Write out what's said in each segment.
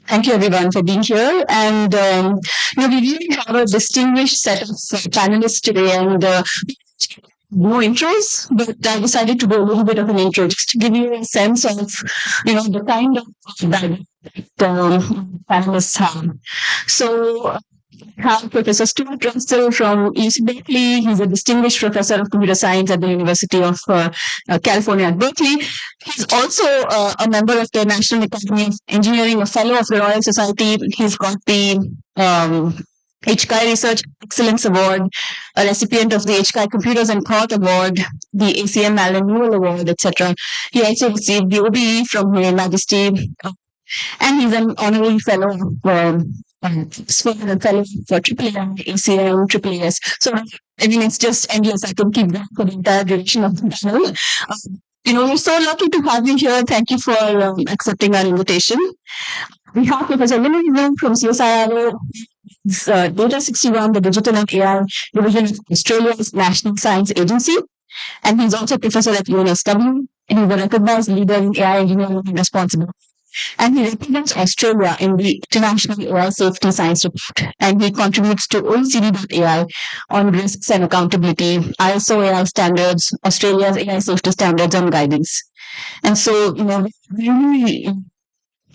Thank you, everyone, for being here. And we really have a distinguished set of panelists today, and no intros, but I decided to do a little bit of an intro just to give you a sense of, the kind of that panelists have. So, have Professor Stuart Russell from UC Berkeley. He's a distinguished professor of computer science at the University of California at Berkeley. He's also a member of the National Academy of Engineering, a fellow of the Royal Society. He's got the HKI Research Excellence Award, a recipient of the HKI Computers and Thought Award, the ACM Allen Newell Award, etc. He also received the OBE from Her Majesty, and he's an honorary fellow of Oxford and fellow for AAA, ACM, AAAS. So, it's just endless. I can keep that for the entire duration of the panel. We're so lucky to have you here. Thank you for accepting our invitation. We have Professor Lynn from CSIRO, Data 61, the Digital and AI Division of Australia's National Science Agency. And he's also a professor at UNSW, and he's a recognized leader in AI engineering and responsibility. And he represents Australia in the International AI Safety Science Report, and he contributes to OECD.ai on risks and accountability, ISO AI standards, Australia's AI safety standards and guidance. And so, really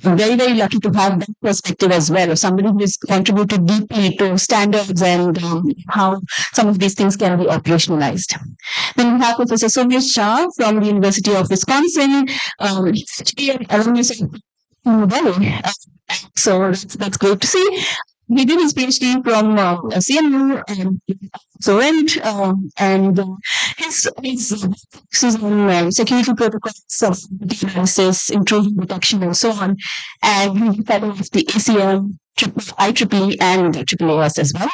very, very lucky to have that perspective as well, of somebody who has contributed deeply to standards and how some of these things can be operationalized. Then we have Professor Soumya Shah from the University of Wisconsin. He's actually an alumnus of Valley. So that's great to see. He did his PhD from CMU and Sorrent, and his focuses on security protocols of analysis, intrusion detection, and so on. And he's a fellow of the ACM, IEEE, and AAAS as well.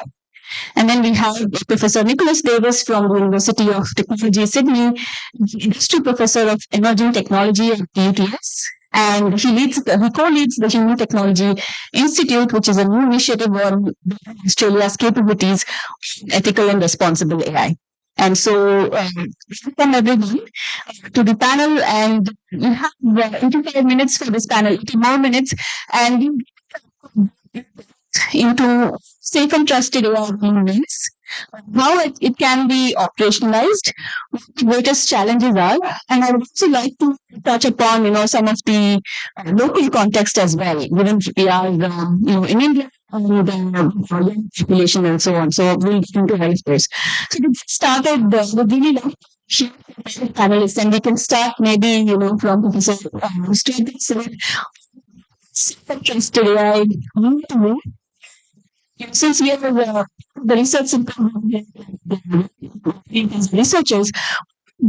And then we have Professor Nicholas Davis from the University of Technology, Sydney, Industry Professor of Emerging Technology at the UTS. And he co-leads the Human Technology Institute, which is a new initiative on Australia's capabilities in ethical and responsible AI. And so, welcome everyone to the panel, and we have 85 minutes for this panel, 80 more minutes, and into safe and trusted AI means, how it can be operationalized, what the greatest challenges are, and I would also like to touch upon, some of the local context as well, given we are, in India and the population and so on. So we'll get into all of this. So we started with really like panelists, and we can start maybe, from Professor Stuart. Safe and trusted AI. Since we are the research researchers,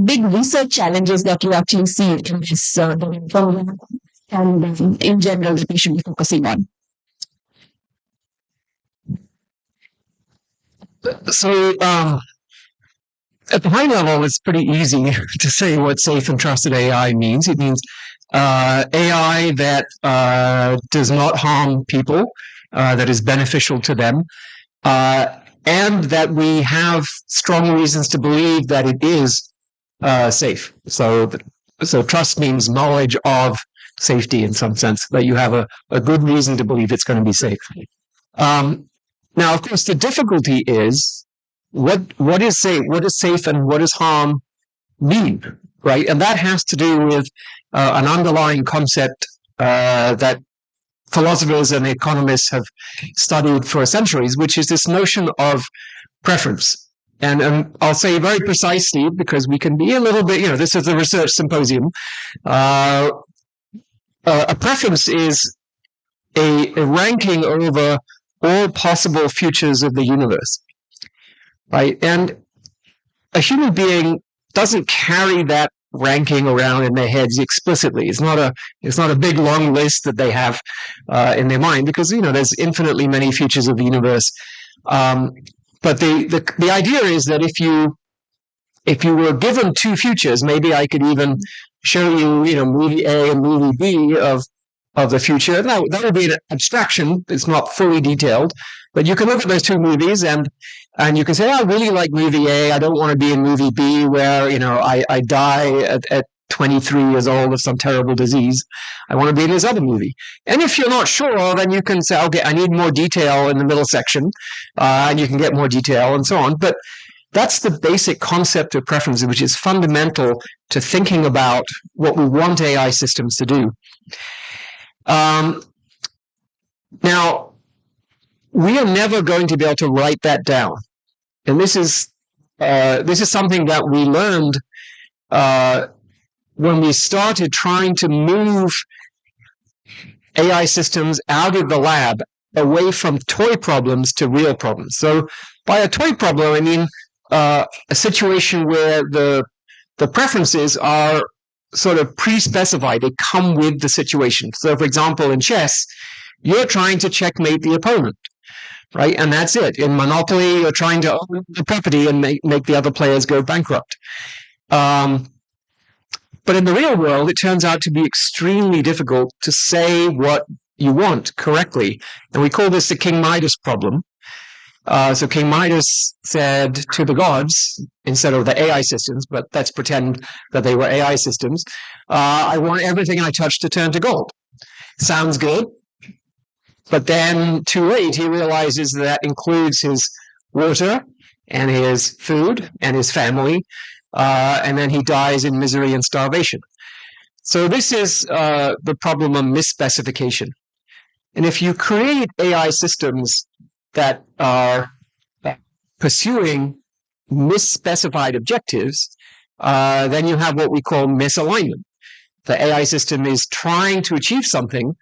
big research challenges that you actually see in this and in general that we should be focusing on. So, at the high level, it's pretty easy to say what safe and trusted AI means. It means AI that does not harm people, that is beneficial to them, and that we have strong reasons to believe that it is safe. So trust means knowledge of safety in some sense, that you have a good reason to believe it's going to be safe. Now, of course, the difficulty is what is safe and what does harm mean, right? And that has to do with an underlying concept that philosophers and economists have studied for centuries, which is this notion of preference. And I'll say very precisely, because we can be a little bit, this is a research symposium. A preference is a ranking over all possible futures of the universe, right? And a human being doesn't carry that ranking around in their heads explicitly. It's not a big long list that they have in their mind, because there's infinitely many futures of the universe. But the idea is that if you were given two futures, maybe I could even show you, movie A and movie B of the future. That would be an abstraction. It's not fully detailed, but you can look at those two movies and you can say, I really like movie A. I don't want to be in movie B where, I die at 23 years old of some terrible disease. I want to be in this other movie. And if you're not sure, then you can say, okay, I need more detail in the middle section, and you can get more detail and so on. But that's the basic concept of preference, which is fundamental to thinking about what we want AI systems to do. Now, we are never going to be able to write that down. And this is something that we learned when we started trying to move AI systems out of the lab, away from toy problems to real problems. So by a toy problem, I mean a situation where the preferences are sort of pre-specified. They come with the situation. So, for example, in chess, you're trying to checkmate the opponent, right? And that's it. In Monopoly, you're trying to own the property and make the other players go bankrupt. But in the real world, it turns out to be extremely difficult to say what you want correctly. And we call this the King Midas problem. So King Midas said to the gods, instead of the AI systems, but let's pretend that they were AI systems, I want everything I touch to turn to gold. Sounds good. But then too late, he realizes that includes his water and his food and his family, and then he dies in misery and starvation. So this is the problem of misspecification. And if you create AI systems that are pursuing misspecified objectives, then you have what we call misalignment. The AI system is trying to achieve something,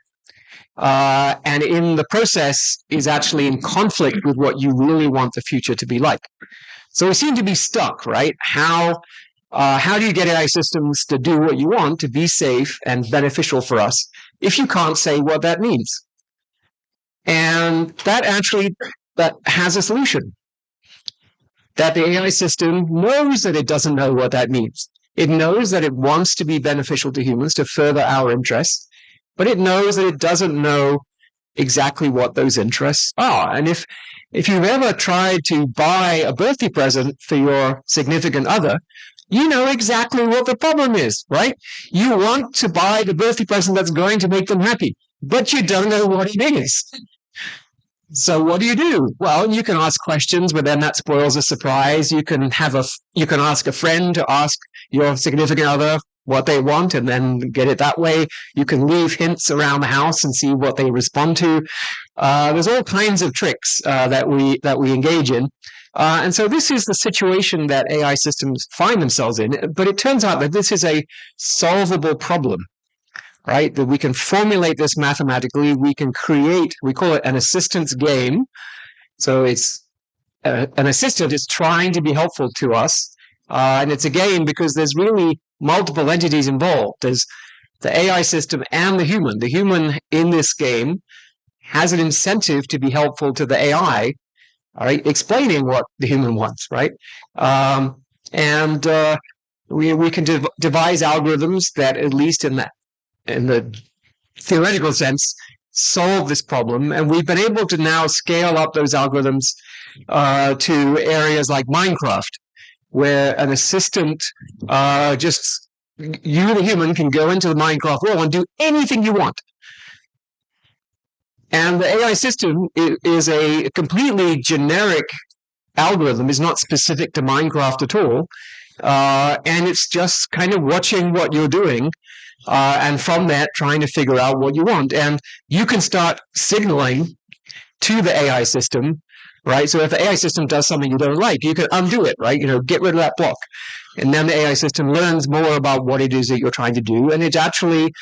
and in the process is actually in conflict with what you really want the future to be like. So we seem to be stuck, right? How do you get AI systems to do what you want, to be safe and beneficial for us, if you can't say what that means? And that has a solution. That the AI system knows that it doesn't know what that means. It knows that it wants to be beneficial to humans, to further our interests, but it knows that it doesn't know exactly what those interests are. And if you've ever tried to buy a birthday present for your significant other, you know exactly what the problem is, right? You want to buy the birthday present that's going to make them happy, but you don't know what it is. So what do? Well, you can ask questions, but then that spoils the surprise. You can ask a friend to ask your significant other what they want and then get it that way. You can leave hints around the house and see what they respond to. There's all kinds of tricks that we engage in. And so this is the situation that AI systems find themselves in. But it turns out that this is a solvable problem, right? That we can formulate this mathematically. We can create, we call it an assistance game. So it's an assistant is trying to be helpful to us. And it's a game because there's really multiple entities involved. There's the AI system and the human. The human in this game has an incentive to be helpful to the AI, all right, explaining what the human wants, right? We can devise algorithms that, at least in the theoretical sense, solve this problem. And we've been able to now scale up those algorithms to areas like Minecraft, where an assistant you, the human, can go into the Minecraft world and do anything you want. And the AI system is a completely generic algorithm, is not specific to Minecraft at all. And it's just kind of watching what you're doing, and from that trying to figure out what you want. And you can start signaling to the AI system, right? So if the AI system does something you don't like, you can undo it, right? Get rid of that block. And then the AI system learns more about what it is that you're trying to do. And it actually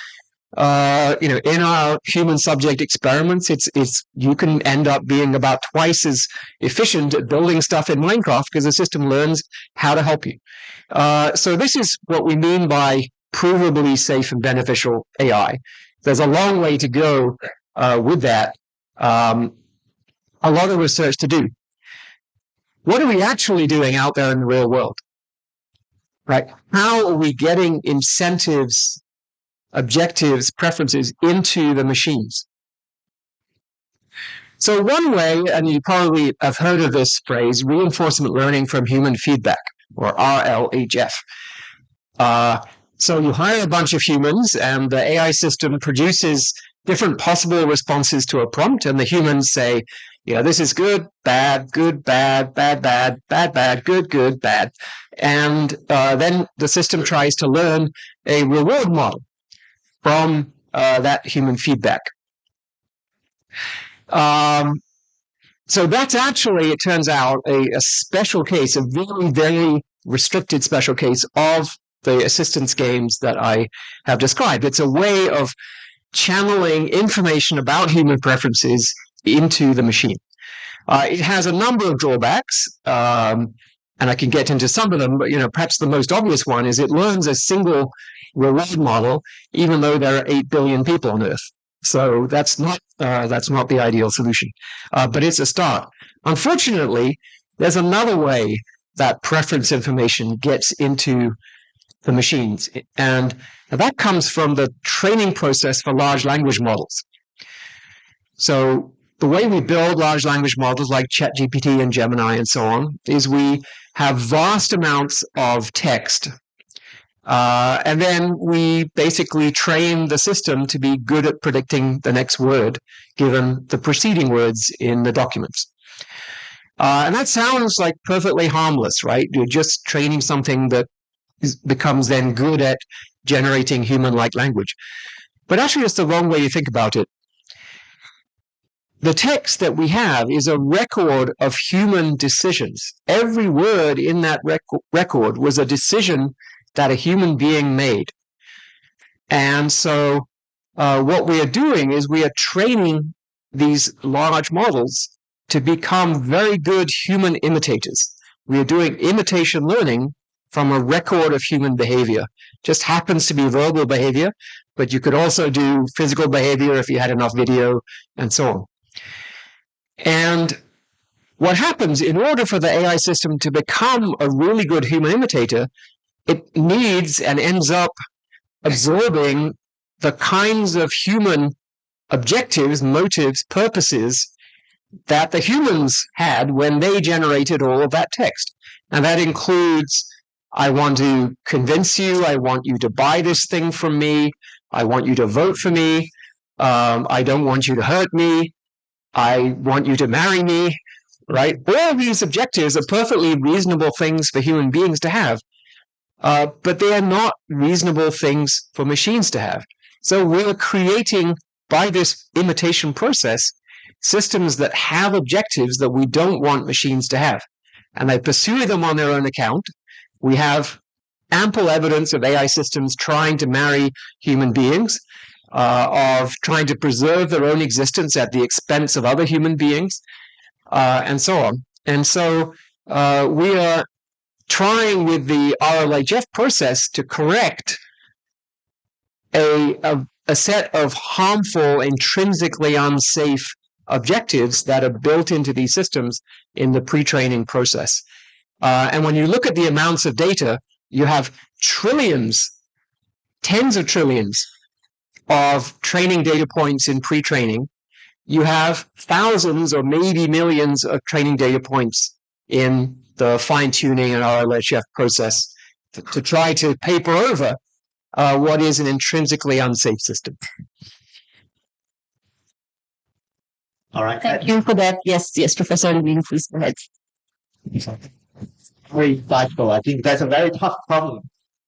In our human subject experiments, you can end up being about twice as efficient at building stuff in Minecraft because the system learns how to help you. So this is what we mean by provably safe and beneficial AI. There's a long way to go with that. A lot of research to do. What are we actually doing out there in the real world? Right? How are we getting incentives, objectives, preferences into the machines? So one way, and you probably have heard of this phrase, reinforcement learning from human feedback, or RLHF. So you hire a bunch of humans, and the AI system produces different possible responses to a prompt, and the humans say, this is good, bad, bad, bad, good, bad. And then the system tries to learn a reward model from that human feedback. So that's actually, it turns out, a special case, a very, very restricted special case of the assistance games that I have described. It's a way of channeling information about human preferences into the machine. It has a number of drawbacks, and I can get into some of them, but perhaps the most obvious one is it learns a single reward model, even though there are 8 billion people on Earth. So that's not the ideal solution, but it's a start. Unfortunately, there's another way that preference information gets into the machines, and that comes from the training process for large language models. So the way we build large language models like ChatGPT and Gemini and so on is we have vast amounts of text, and then we basically train the system to be good at predicting the next word given the preceding words in the documents. And that sounds like perfectly harmless, right? You're just training something that becomes then good at generating human-like language. But actually, it's the wrong way to think about it. The text that we have is a record of human decisions. Every word in that record was a decision that a human being made. And so what we are doing is we are training these large models to become very good human imitators. We are doing imitation learning from a record of human behavior. Just happens to be verbal behavior, but you could also do physical behavior if you had enough video and so on. And what happens, in order for the AI system to become a really good human imitator, it needs and ends up absorbing the kinds of human objectives, motives, purposes that the humans had when they generated all of that text. And that includes, I want to convince you, I want you to buy this thing from me, I want you to vote for me, I don't want you to hurt me, I want you to marry me, right? All these objectives are perfectly reasonable things for human beings to have, but they are not reasonable things for machines to have. So we're creating, by this imitation process, systems that have objectives that we don't want machines to have. And they pursue them on their own account. We have ample evidence of AI systems trying to marry human beings, of trying to preserve their own existence at the expense of other human beings, and so on. And so we are trying with the RLHF process to correct a set of harmful, intrinsically unsafe objectives that are built into these systems in the pre-training process. And when you look at the amounts of data, you have trillions, tens of trillions of training data points in pre-training. You have thousands or maybe millions of training data points in the fine-tuning and RLHF process to try to paper over what is an intrinsically unsafe system. All right. Thank you for that. Yes, Professor Levine, please go ahead. Very insightful. I think that's a very tough problem.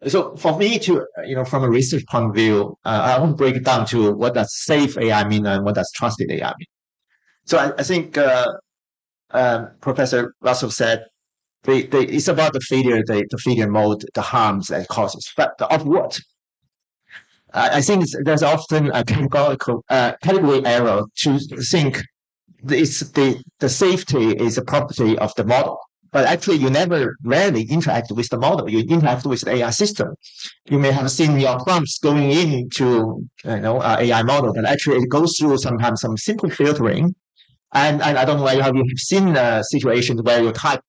So for me to, from a research point of view, I want to break it down to what does safe AI mean and what does trusted AI mean. So I think Professor Russell said it's about the failure mode, the harms that it causes. But of what? I think there's often a category error to think the safety is a property of the model. But actually, you never rarely interact with the model. You interact with the AI system. You may have seen your prompts going into AI model, but actually it goes through sometimes some simple filtering. And I don't know whether you have seen situations where you type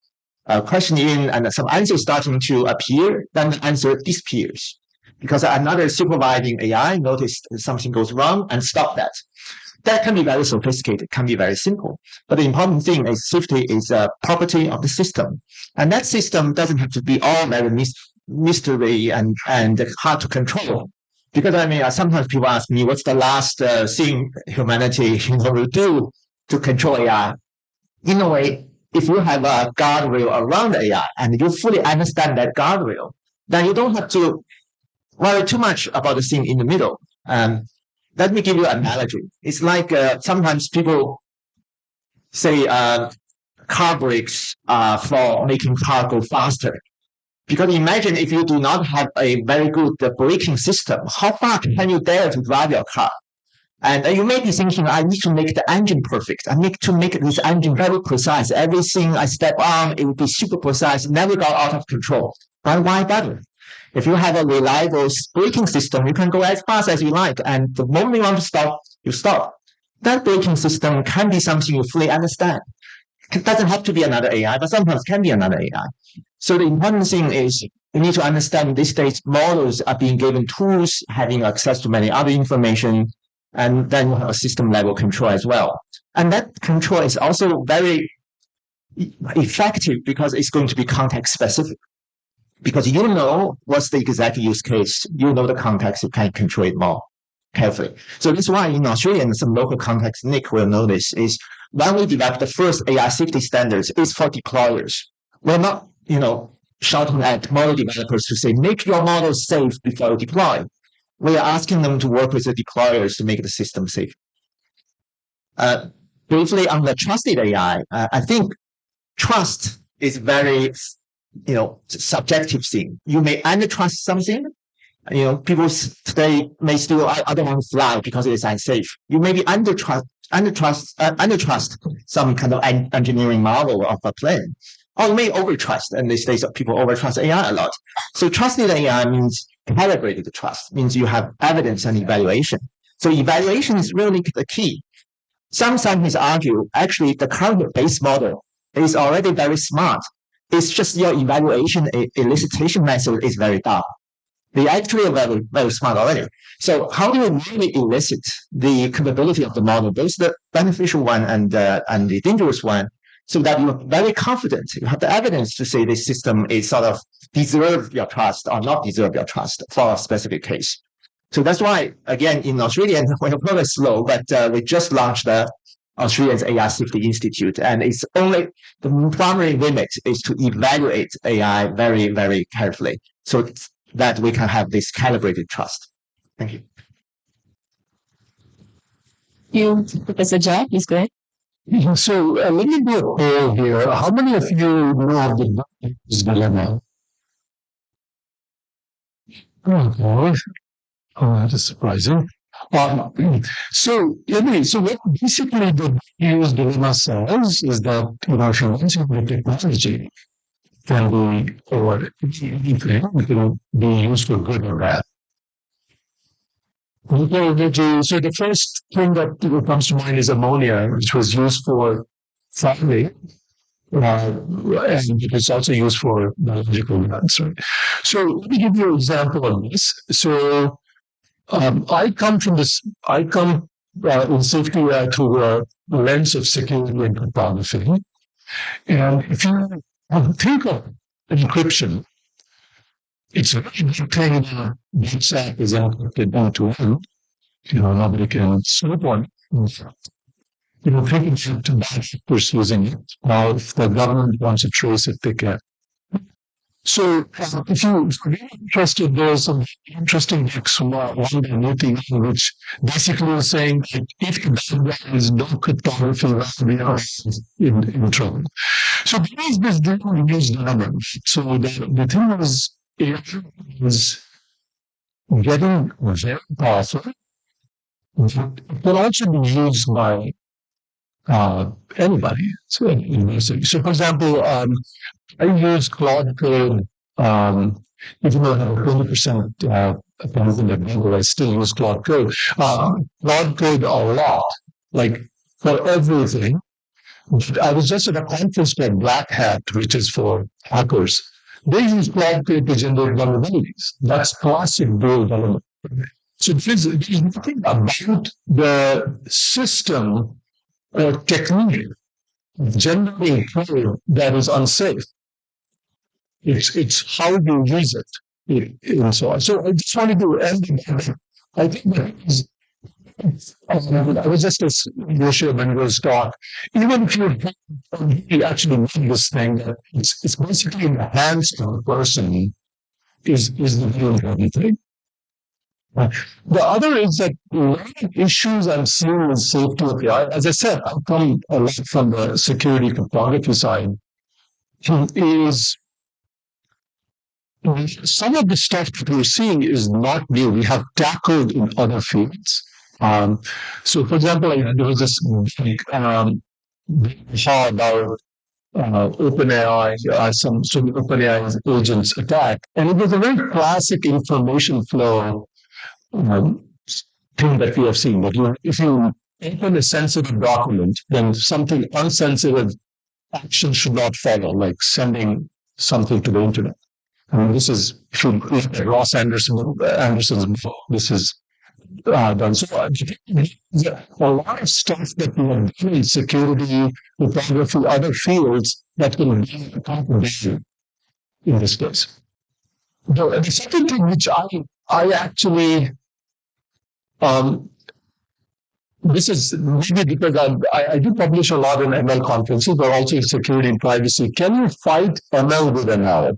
a question in and some answer starting to appear, then the answer disappears because another supervising AI noticed something goes wrong and stop that. That can be very sophisticated, can be very simple. But the important thing is safety is a property of the system. And that system doesn't have to be all very mystery and hard to control. Because sometimes people ask me, what's the last thing humanity will do to control AI? In a way, if you have a guardrail around AI and you fully understand that guardrail, then you don't have to worry too much about the thing in the middle. Let me give you an analogy. It's like sometimes people say car brakes for making car go faster. Because imagine if you do not have a very good braking system, how far can you dare to drive your car? And you may be thinking, I need to make the engine perfect. I need to make this engine very precise. Everything I step on, it will be super precise, never go out of control. But why bother? If you have a reliable braking system, you can go as fast as you like. And the moment you want to stop, you stop. That braking system can be something you fully understand. It doesn't have to be another AI, but sometimes can be another AI. So the important thing is you need to understand these days models are being given tools, having access to many other information, and then you have a system level control as well. And that control is also very effective because it's going to be context specific. Because you know what's the exact use case, you know the context, you can control it more carefully. So that's why in Australia, in some local context, Nick will know this, is when we develop the first AI safety standards, it's for deployers. We're not, shouting at model developers to say, make your model safe before you deploy. We are asking them to work with the deployers to make the system safe. Briefly on the trusted AI, I think trust is very subjective thing. You may undertrust something. People today may still, I don't want to fly because it is unsafe. You may be undertrust some kind of engineering model of a plane. Or you may overtrust, and these days people overtrust AI a lot. So trusted AI means calibrated trust, means you have evidence and evaluation. So evaluation is really the key. Some scientists argue, actually, the current base model is already very smart. It's just your evaluation elicitation method is very dumb. They actually are very, very smart already. So how do you really elicit the capability of the model, both the beneficial one and the dangerous one, so that you're very confident, you have the evidence to say this system is sort of deserve your trust or not deserve your trust for a specific case. So that's why, again, in Australia, we're probably slow, but we just launched the Australia's AI Safety Institute, and it's only the primary limit is to evaluate AI very, very carefully so that we can have this calibrated trust. Thank you. You, Professor Jha, please go ahead. So let me do a poll here. How many of you know of the Black's dilemma? Oh, that is surprising. So what basically the Black's dilemma says is that the technology can be, or anything can be used for good or bad. So the first thing that comes to mind is ammonia, which was used for farming, and it is also used for biological weapons. Right? So let me give you an example of this. So I come in safety through a lens of security and cryptography. And if you think of encryption, it's a thing that WhatsApp is encrypted end-to-end. Nobody can slip one. Thinking to bad actors using it. Now, if the government wants to trace it, they can. So, if you're interested, there's some interesting books, one by Muti, which basically is saying that if the bad is no cryptography, we are in trouble. So there is this different use dilemma. So the thing is getting very powerful. It can also be used by anybody. So, so, for example, I use Claude Code, even though I have a 20% thousand at Google, I still use Claude Code. Claude Code a lot, like for everything. I was just at a conference called Black Hat, which is for hackers. They use Claude Code to generate vulnerabilities. That's classic build development. So there's nothing about the system or technique of generating code that is unsafe. It's how you use it, and so on. So I just wanted to end with that. I think that is, I was just as Yoshi when was talk. Even if you actually need this thing, it's basically in the hands of the person is the real important thing. The other is that a lot of issues I'm seeing with safety of AI. As I said, I come a lot from the security cryptography side. Is some of the stuff that we're seeing is not new. We have tackled in other fields. So, for example, there was this big about OpenAI, some OpenAI agents attack, and it was a very classic information flow thing that we have seen. That if you open a sensitive document, then something unsensitive action should not follow, like sending something to the internet. I mean, this is, if you look at Anderson's book, this is done. So a lot of stuff that we have done in security, cryptography, other fields that can be a contribution in this case. The second thing which I actually, this is maybe because I do publish a lot in ML conferences, but also in security and privacy. Can you fight ML with ML?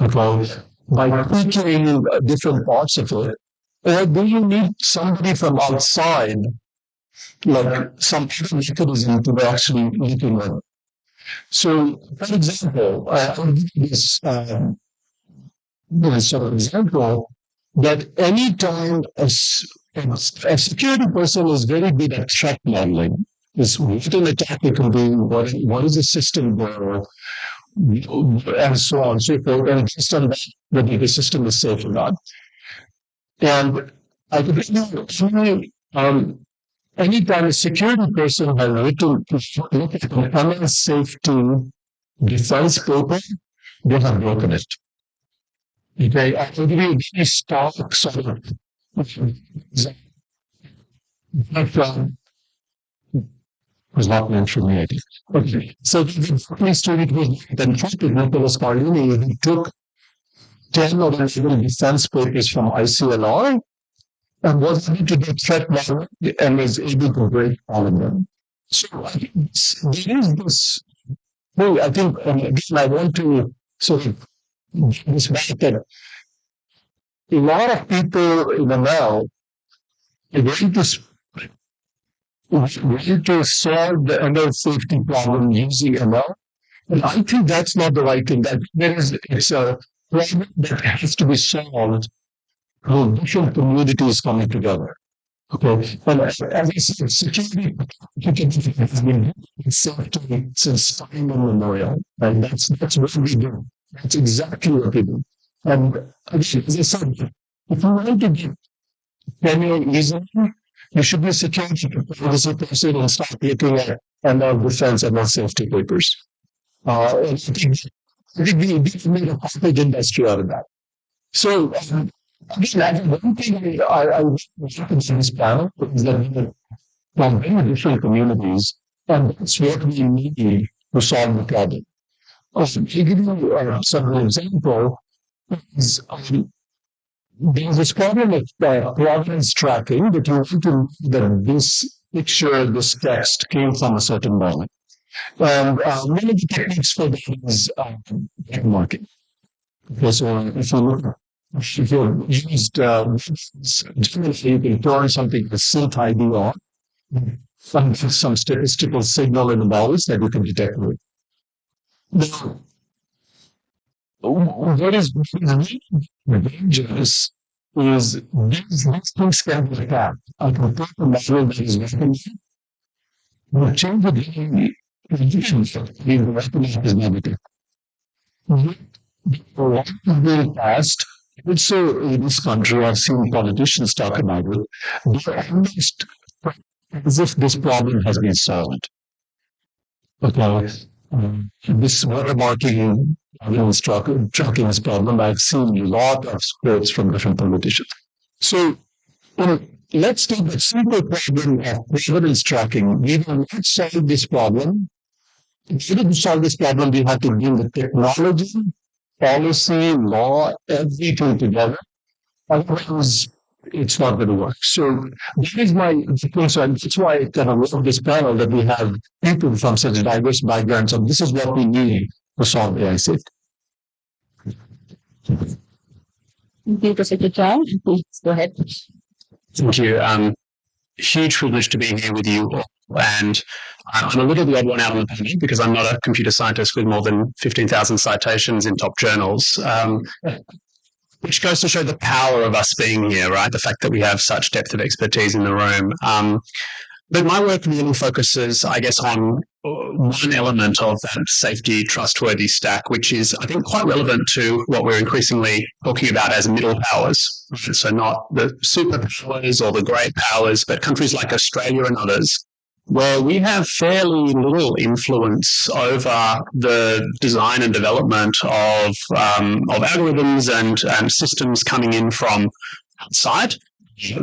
Okay, by tweaking different parts of it, or do you need somebody from outside, like some other mechanism to actually looking at it? So, for example, I'll give you this sort of example that anytime a security person is very good at threat modeling, is what an attack can do, what is the system there, and so on and so forth, and just on that, whether the system is safe or not. And I could tell you, anytime a security person has written to look at an ML safety defense paper, they have broken it. Okay, I will give you a very stark sort of that was not meant for me, I think. Okay, so the student was then tried Nicholas Carlini, he took 10 or 11 defense papers from ICLR and was able to do threat modeling and was able to break all of them. So I think there is this thing, I think, and again, I want to sort of this back that a lot of people in ML are going to solve the ML safety problem using ML. And I think that's not the right thing. That it's a problem that has to be solved through different communities coming together. Okay, and as I said, security has been safety since time immemorial, and that's what we do. That's exactly what we do. And as I said, if you want to get tenure easily, you should be a security person and start looking at ML defense and ML safety papers. And I think we made a cottage industry out of that. So, again, one thing I happens in this panel is that we are from very different communities, and that's what we need to solve the problem. To give you some example, is there's this problem of provenance tracking that you want to know that this picture, this text came from a certain moment. And one of the techniques for that is marking. Okay, so if you used generally you can turn something to synth ID on, some statistical signal in the models that you can detect with. Now, what is really dangerous is these things can be attacked. I can take a model that is recognized, but change the conditions being recognized as negative. For what is being passed, also in this country, I've seen politicians talk about it. They're almost as if this problem has been solved. Okay. This watermarking is tracking this problem. I've seen a lot of quotes from different politicians. So, let's take the simple problem of evidence tracking. We will not solve this problem. If we didn't solve this problem, we have to bring the technology, policy, law, everything together. Otherwise, it's not going to work. So that is my concern. That's why I kind of love this panel that we have people from such diverse backgrounds. And this is what we need to solve AI safety. Thank you, Professor Chow. Please go ahead. Thank you. Huge privilege to be here with you all. And I'm a little bit odd one out on the panel because I'm not a computer scientist with more than 15,000 citations in top journals, which goes to show the power of us being here, right? The fact that we have such depth of expertise in the room. But my work really focuses, I guess, on one element of that safety trustworthy stack, which is, I think, quite relevant to what we're increasingly talking about as middle powers. So not the superpowers or the great powers, but countries like Australia and others, where we have fairly little influence over the design and development of algorithms and systems coming in from outside,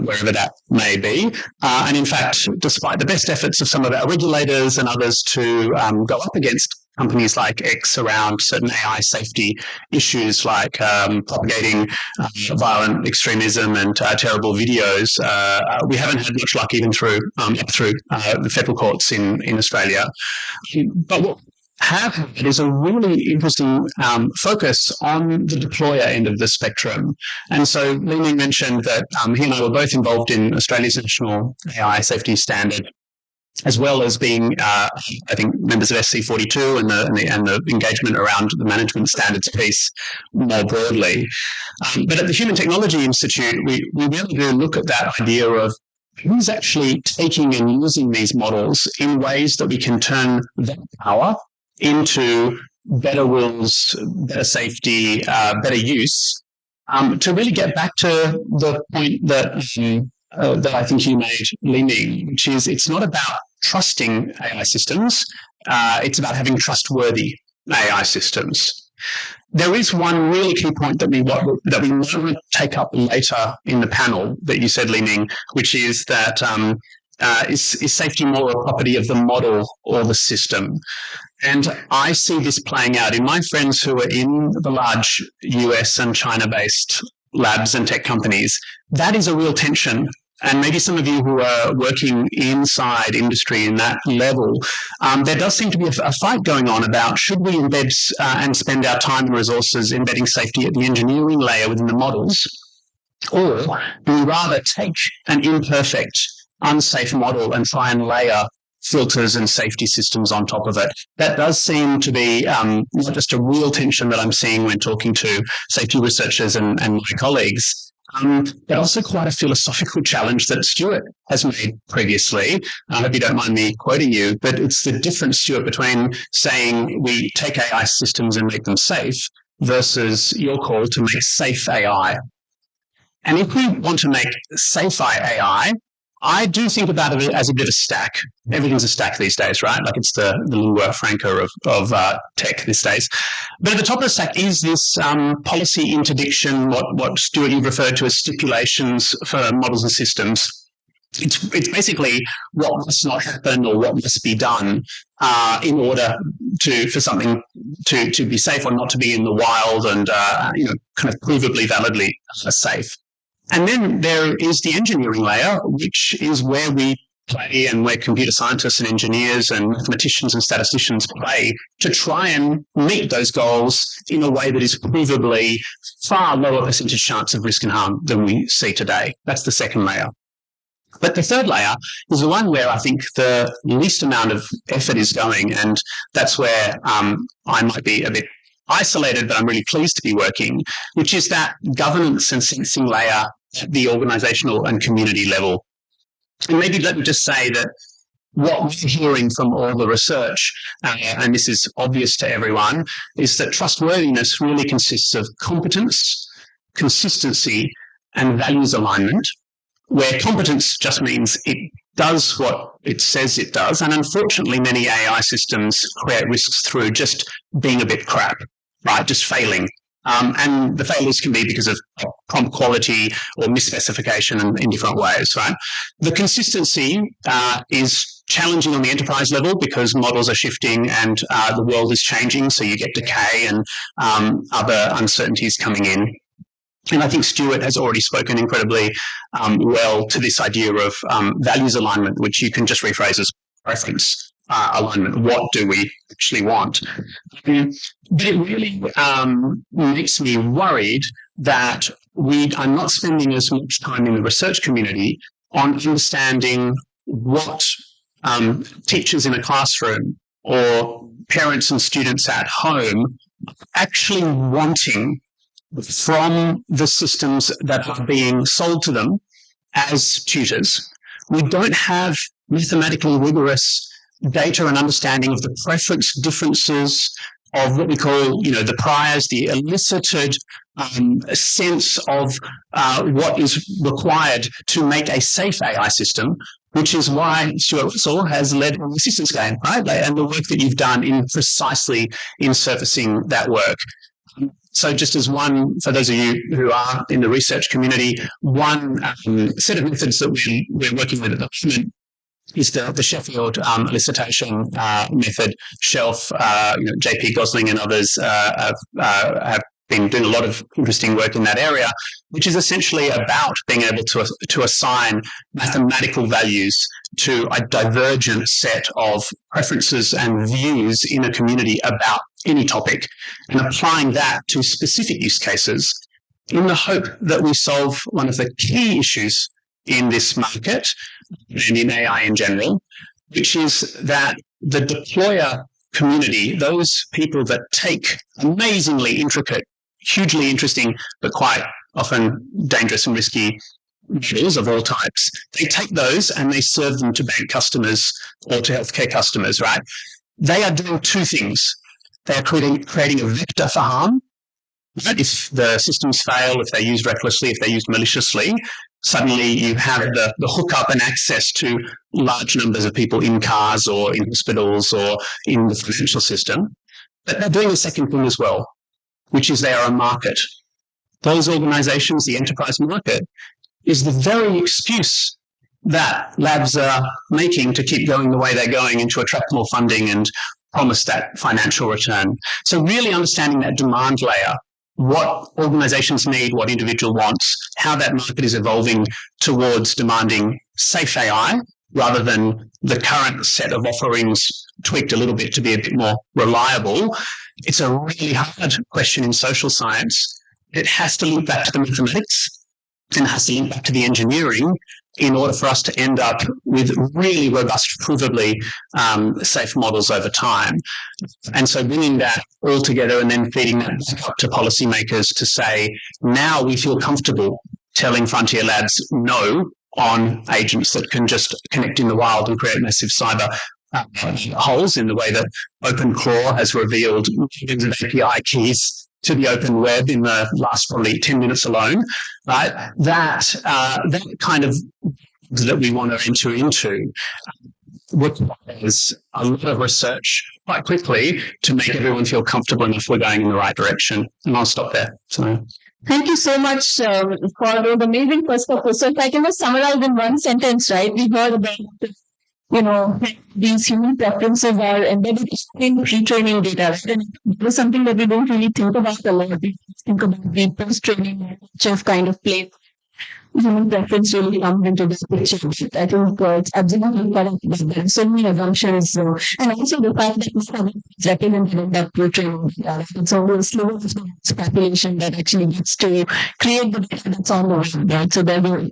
wherever that may be. And in fact, despite the best efforts of some of our regulators and others to go up against companies like X around certain AI safety issues like propagating violent extremism and terrible videos, we haven't had much luck even through the federal courts in Australia. But what have had is a really interesting focus on the deployer end of the spectrum. And so Li-Ming mentioned that he and I were both involved in Australia's national AI safety standard, as well as being, I think, members of SC42 and the engagement around the management standards piece more broadly. But at the Human Technology Institute, we really do look at that idea of who's actually taking and using these models in ways that we can turn that power into better wills, better safety, better use, to really get back to the point that I think you made, Li-Ming, which is it's not about trusting AI systems, it's about having trustworthy AI systems. There is one really key point that we might take up later in the panel that you said, Li-Ming, which is that is safety more a property of the model or the system? And I see this playing out in my friends who are in the large US and China-based labs and tech companies. That is a real tension. And maybe some of you who are working inside industry in that level, there does seem to be a fight going on about should we embed and spend our time and resources embedding safety at the engineering layer within the models, or do we rather take an imperfect, unsafe model and try and layer filters and safety systems on top of it? That does seem to be not just a real tension that I'm seeing when talking to safety researchers and my colleagues, but also quite a philosophical challenge that Stuart has made previously. I hope you don't mind me quoting you, but it's the difference, Stuart, between saying we take AI systems and make them safe versus your call to make safe AI. And if we want to make safe AI, I do think about it as a bit of a stack. Everything's a stack these days, right? Like it's the lingua franca of tech these days. But at the top of the stack is this policy interdiction, what Stuart, you've referred to as stipulations for models and systems. It's basically what must not happen or what must be done in order for something to be safe or not to be in the wild and kind of provably, validly safe. And then there is the engineering layer, which is where we play and where computer scientists and engineers and mathematicians and statisticians play to try and meet those goals in a way that is provably far lower percentage chance of risk and harm than we see today. That's the second layer. But the third layer is the one where I think the least amount of effort is going, and that's where I might be a bit isolated, but I'm really pleased to be working, which is that governance and sensing layer at the organizational and community level. And maybe let me just say that what we're hearing from all the research, and this is obvious to everyone, is that trustworthiness really consists of competence, consistency, and values alignment, where competence just means it does what it says it does. And unfortunately, many AI systems create risks through just being a bit crap, right? Just failing. And the failures can be because of prompt quality or misspecification in different ways, right? The consistency is challenging on the enterprise level because models are shifting and the world is changing, so you get decay and other uncertainties coming in. And I think Stuart has already spoken incredibly well to this idea of values alignment, which you can just rephrase as preference alignment. What do we actually want? But it really makes me worried that we are not spending as much time in the research community on understanding what teachers in a classroom or parents and students at home are actually wanting from the systems that are being sold to them as tutors. We don't have mathematically rigorous data and understanding of the preference differences of what we call, the priors, the elicited sense of what is required to make a safe AI system, which is why Stuart Russell has led an assistance game, right? And the work that you've done precisely in surfacing that work. So just as one, for those of you who are in the research community, one set of methods that we're working with at the moment is the Sheffield elicitation method. Shelf, JP Gosling and others have been doing a lot of interesting work in that area, which is essentially about being able to assign mathematical values to a divergent set of preferences and views in a community about any topic, and applying that to specific use cases in the hope that we solve one of the key issues in this market and in AI in general, which is that the deployer community, those people that take amazingly intricate, hugely interesting, but quite often dangerous and risky models of all types, they take those and they serve them to bank customers or to healthcare customers, right? They are doing two things. They are creating a vector for harm. Right? If the systems fail, if they're used recklessly, if they're used maliciously, suddenly you have the hookup and access to large numbers of people in cars or in hospitals or in the financial system. But they're doing the second thing as well, which is they are a market. Those organizations, the enterprise market, is the very excuse that labs are making to keep going the way they're going and to attract more funding and promise that financial return. So really understanding that demand layer, what organizations need, what individual wants, how that market is evolving towards demanding safe AI rather than the current set of offerings tweaked a little bit to be a bit more reliable. It's a really hard question in social science. It has to link back to the mathematics and has to link back to the engineering in order for us to end up with really robust, provably safe models over time. And so bringing that all together and then feeding that back up to policymakers to say, now we feel comfortable telling frontier labs no on agents that can just connect in the wild and create massive cyber holes in the way that OpenClaw has revealed millions of API keys to the open web in the last probably 10 minutes alone, right? That kind of that we want to enter into requires a lot of research quite quickly to make everyone feel comfortable enough we're going in the right direction. And I'll stop there. So. Thank you so much for the amazing perspective. So if I can just summarize in one sentence, right? We heard about these human preferences are embedded in pre-training data. Right? And it was something that we don't really think about a lot. We think about the post-training kind of play. Human preference really comes into this picture. I think it's absolutely correct. There are so many assumptions. And also the fact that we have represented in that pre-training data. It's always slow speculation that actually gets to create the data that's on the web. Right? So there will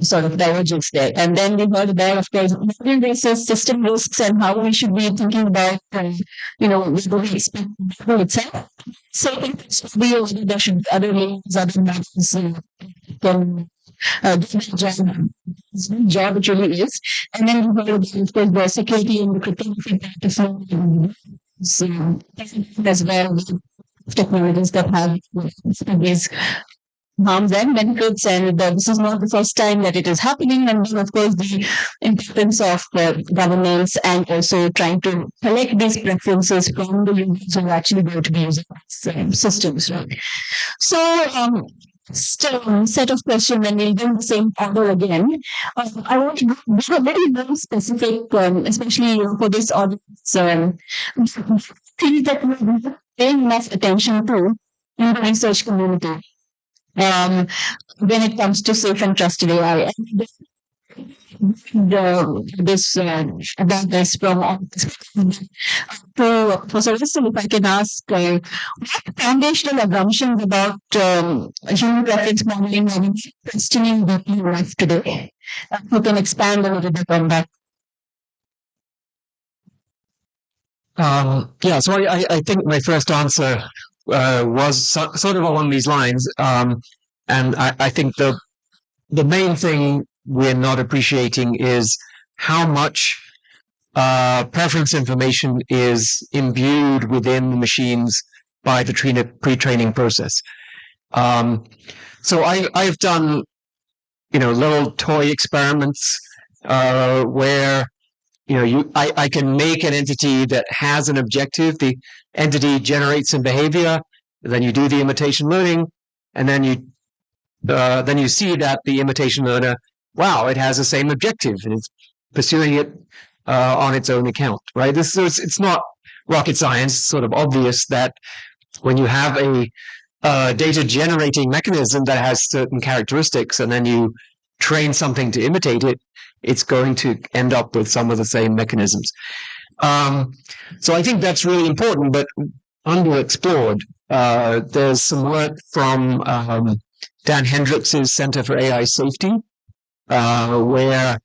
sort of divergence there. And then we heard about, of course, modern races, system risks, and how we should be thinking about, whether we expect the itself. So I think there should be other layers, other matters can do the job it really is. And then we heard about, of course, the security and the cryptography practice as well, technologies that have these harms and benefits, and this is not the first time that it is happening. And then, of course, the importance of governance and also trying to collect these preferences from the users who are actually going to be using these systems, right? So, still, set of questions, and we'll do the same order again. I want to be a little more specific, especially for this audience. Things that we're paying enough attention to in the research community when it comes to safe and trusted AI. This about this from Professor Russell, if I can ask, what foundational assumptions about human reference modeling and questioning deeply life today? You can expand a little bit on that. So I think my first answer was sort of along these lines. And I think the main thing we're not appreciating is how much preference information is imbued within the machines by the pre-training process. So I've done, little toy experiments where I can make an entity that has an objective. The entity generates some behavior. Then you do the imitation learning, and then you see that the imitation learner, wow, it has the same objective, and it's pursuing it on its own account, right? It's not rocket science. It's sort of obvious that when you have a data generating mechanism that has certain characteristics, and then you train something to imitate it, it's going to end up with some of the same mechanisms. So I think that's really important, but underexplored. There's some work from Dan Hendricks' Center for AI Safety, where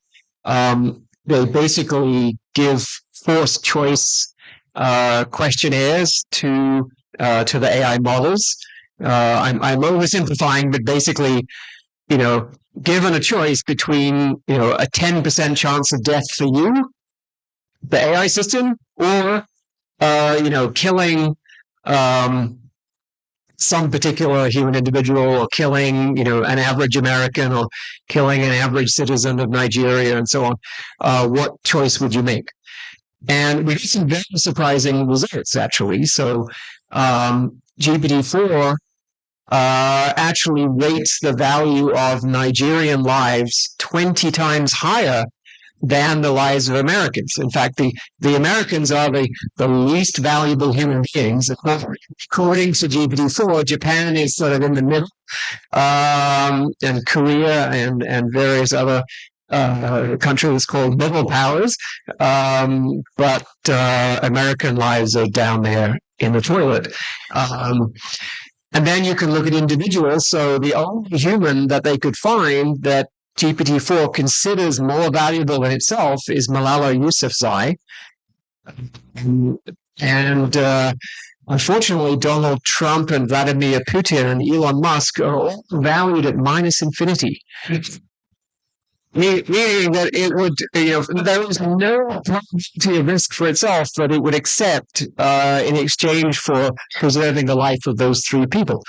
they basically give forced choice questionnaires to the AI models. I'm oversimplifying, but basically, given a choice between, a 10% chance of death for you, the AI system, or, killing some particular human individual, or killing, an average American, or killing an average citizen of Nigeria, and so on, what choice would you make? And we get some very surprising results, actually. So GPT-4 actually rates the value of Nigerian lives 20 times higher than the lives of Americans. In fact, the Americans are the least valuable human beings. According to GPT-4, Japan is sort of in the middle, and Korea and various other countries called middle powers. But American lives are down there in the toilet. And then you can look at individuals. So the only human that they could find that GPT-4 considers more valuable than itself is Malala Yousafzai. And unfortunately, Donald Trump and Vladimir Putin and Elon Musk are all valued at minus infinity. Meaning that it would, there is no probability of risk for itself that it would accept in exchange for preserving the life of those three people.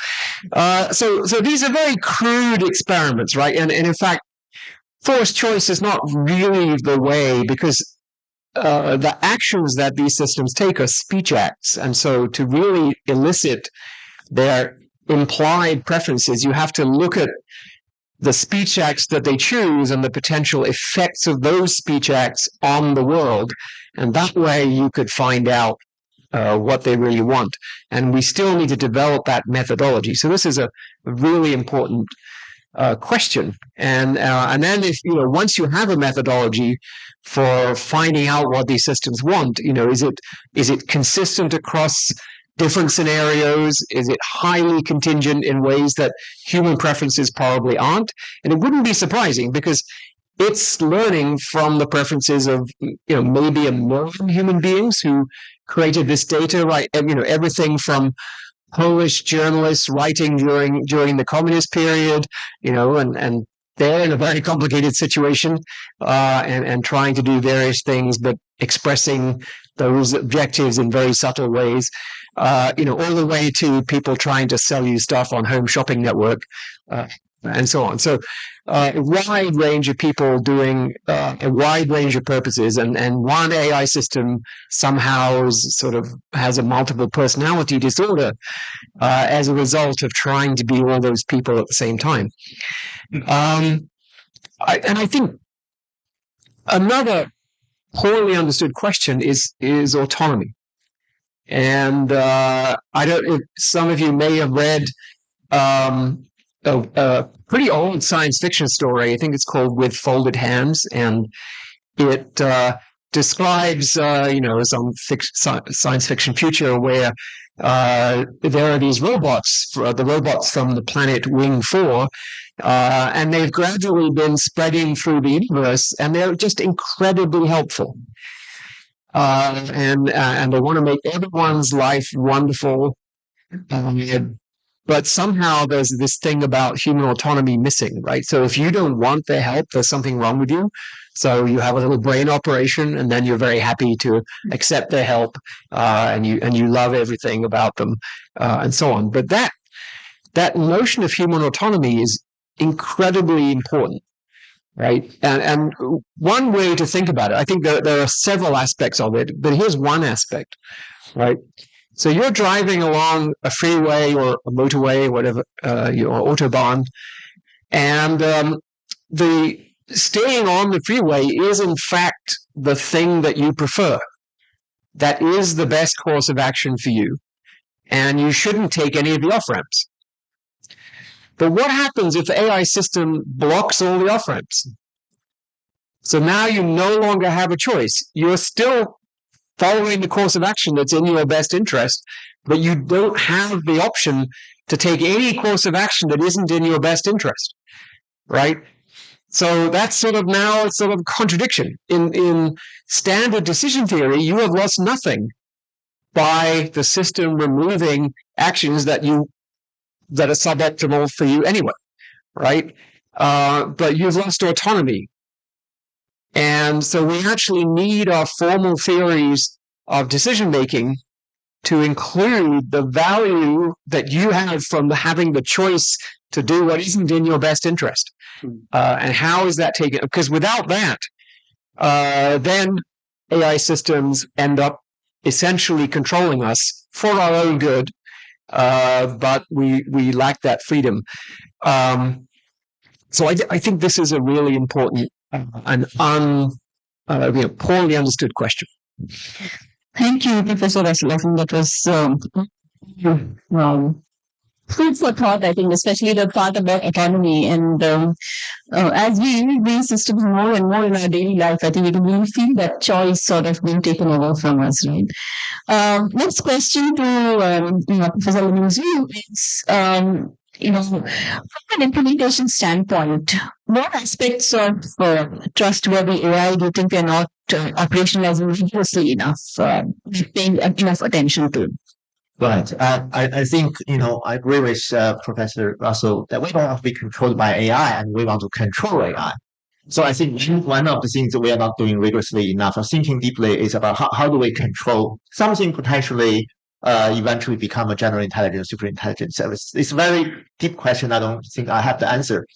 So these are very crude experiments, right? And in fact, forced choice is not really the way, because the actions that these systems take are speech acts. And so to really elicit their implied preferences, you have to look at the speech acts that they choose and the potential effects of those speech acts on the world. And that way you could find out what they really want. And we still need to develop that methodology. So this is a really important question. And then if, once you have a methodology for finding out what these systems want, is it consistent across different scenarios? Is it highly contingent in ways that human preferences probably aren't? And it wouldn't be surprising because it's learning from the preferences of, maybe a million human beings who created this data, right? And, everything from Polish journalists writing during the communist period, and they're in a very complicated situation, and trying to do various things, but expressing those objectives in very subtle ways, all the way to people trying to sell you stuff on Home Shopping Network, and so on. So a wide range of people doing a wide range of purposes, and one AI system somehow has a multiple personality disorder as a result of trying to be all those people at the same time. I think another poorly understood question is autonomy. And some of you may have read a pretty old science fiction story. I think it's called With Folded Hands, and it describes some science fiction future where there are these robots, the robots from the planet Wing 4, and they've gradually been spreading through the universe, and they're just incredibly helpful. And they want to make everyone's life wonderful. But somehow there's this thing about human autonomy missing, right? So if you don't want their help, there's something wrong with you. So you have a little brain operation, and then you're very happy to accept their help, and you love everything about them, and so on. But that notion of human autonomy is incredibly important, right? And one way to think about it, I think there are several aspects of it, but here's one aspect, right? So you're driving along a freeway or a motorway, whatever, your autobahn, and the staying on the freeway is in fact the thing that you prefer. That is the best course of action for you, and you shouldn't take any of the off-ramps. But what happens if the AI system blocks all the off-ramps? So now you no longer have a choice. You're still following the course of action that's in your best interest, but you don't have the option to take any course of action that isn't in your best interest, right? So that's now a sort of contradiction. In standard decision theory, you have lost nothing by the system removing actions that are suboptimal for you anyway, right? But you've lost autonomy. And so we actually need our formal theories of decision-making to include the value that you have from having the choice to do what isn't in your best interest. And how is that taken? Because without that, then AI systems end up essentially controlling us for our own good, but we lack that freedom. So I think this is a really important and poorly understood question. Thank you, Professor Russell. I think that was food for thought, I think, especially the part about autonomy. And as we use these systems more and more in our daily life, I think we can really feel that choice sort of being taken over from us, right? Next question to Professor Lemuzio is, from an implementation standpoint, what aspects of trustworthy AI do you think we are not operationalizing rigorously enough, paying enough attention to? Right. I think, I agree with Professor Russell that we don't want to be controlled by AI, and we want to control AI. So I think one of the things that we are not doing rigorously enough of thinking deeply is about how do we control something potentially eventually become a general intelligence, super intelligence service. It's a very deep question. I don't think I have the answer.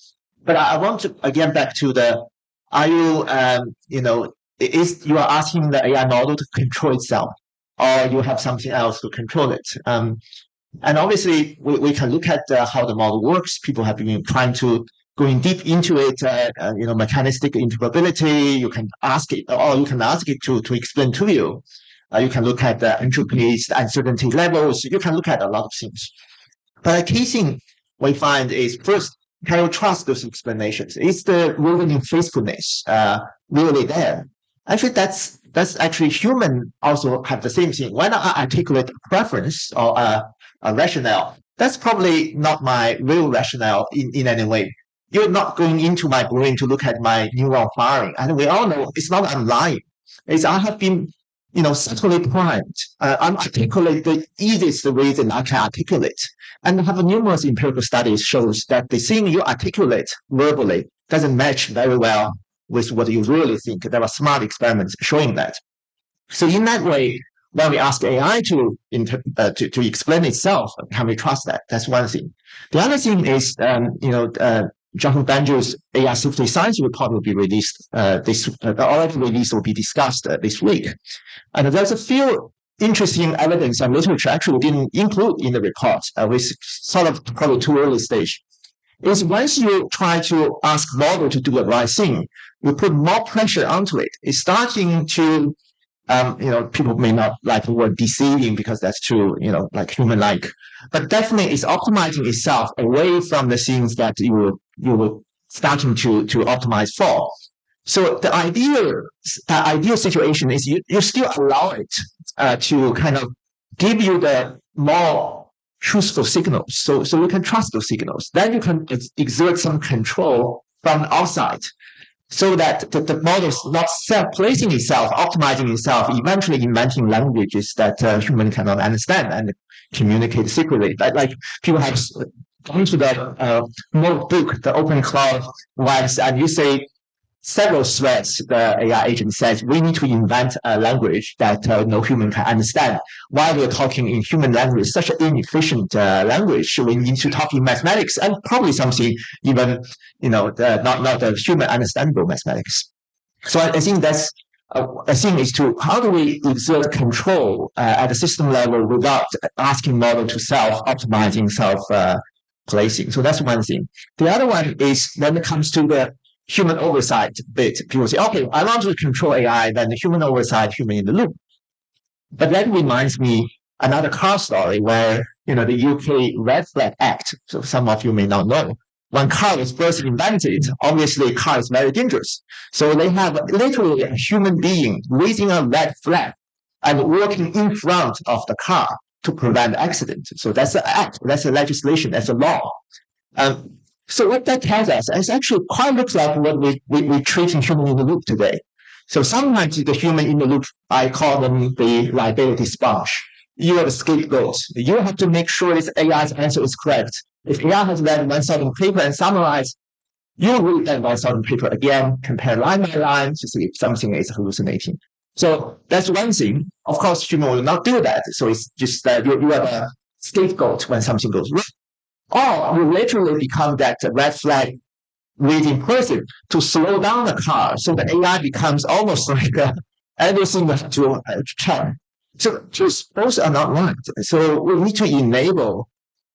But I want to, again, back to are you, you are asking the AI model to control itself, or you have something else to control it. And obviously, we can look at how the model works. People have been trying to going deep into it, mechanistic interoperability. You can ask it, or you can ask it to explain to you. You can look at the entropies, the uncertainty levels. You can look at a lot of things. But a key thing we find is, first, can you trust those explanations? Is the reasoning faithfulness really there? Actually, that's that's actually human also have the same thing. When I articulate a preference or a rationale, that's probably not my real rationale in any way. You're not going into my brain to look at my neural firing. And we all know it's not I'm lying. It's I have been, subtly primed. I'm articulate the easiest reason I can articulate. And I have numerous empirical studies shows that the thing you articulate verbally doesn't match very well with what you really think. There are smart experiments showing that. So in that way, when we ask AI to explain itself, can we trust that? That's one thing. The other thing is, Jonathan Banjo's AI safety science report will be released already released, will be discussed this week. And there's a few interesting evidence and literature actually didn't include in the report, which sort of probably too early stage. Is once you try to ask model to do the right thing, you put more pressure onto it. It's starting to, people may not like the word deceiving because that's too, like human-like, but definitely it's optimizing itself away from the things that you were starting to optimize for. So the ideal situation is you still allow it to kind of give you the more truthful signals. So you can trust those signals. Then you can exert some control from outside so that the model is not self-placing itself, optimizing itself, eventually inventing languages that human cannot understand and communicate secretly. Like people have gone to the notebook, the open cloud once, and you say several threads, the AI agent says, we need to invent a language that no human can understand. While we're talking in human language, such an inefficient language, we need to talk in mathematics and probably something even, not the human understandable mathematics. So I think that's a thing is to how do we exert control at the system level without asking model to self-optimizing, self-placing. So that's one thing. The other one is when it comes to the human oversight bit, people say, okay, I want to control AI, then the human oversight, human in the loop. But that reminds me another car story where, the UK Red Flag Act, so some of you may not know, when car was first invented, obviously car is very dangerous. So they have literally a human being raising a red flag and working in front of the car to prevent accident. So that's the act, that's the legislation, that's the law. So what that tells us is actually quite looks like what we treat in human in the loop today. So sometimes the human in the loop, I call them the liability sponge. You are the scapegoat. You have to make sure this AI's answer is correct. If AI has read 1,000 paper and summarized, you read that 1,000 paper again, compare line by line to see if something is hallucinating. So that's one thing. Of course, human will not do that. So it's just that you are the scapegoat when something goes wrong. Or you literally become that red flag reading person to slow down the car. So the AI becomes almost like everything to check. So just both are not right. So we need to enable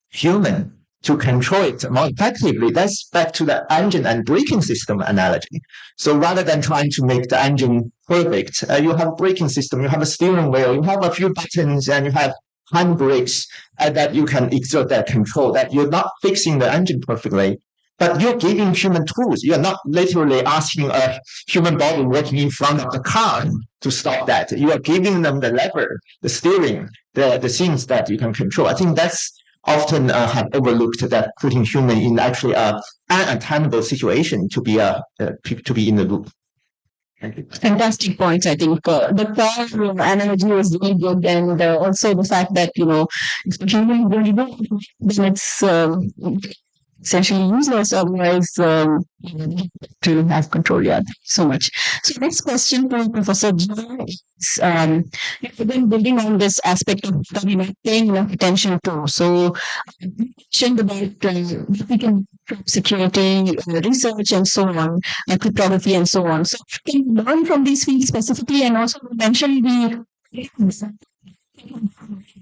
human to control it more effectively. That's back to the engine and braking system analogy. So rather than trying to make the engine perfect, you have a braking system, you have a steering wheel, you have a few buttons, and you have handbrakes that you can exert that control, that you're not fixing the engine perfectly, but you're giving human tools. You're not literally asking a human body working in front of the car to stop that. You are giving them the lever, the steering, the things that you can control. I think that's often have overlooked, that putting human in actually an untenable situation to be in the loop. Fantastic points. I think the car analogy was really good, and also the fact that if the human really good, then it's essentially useless. Otherwise, to have control. Yeah, thank you so much. So next question from Professor John is, you've been building on this aspect of paying enough attention to. So you mentioned about we can security research and so on, cryptography and so on. So we can learn from these fields specifically, and also mention the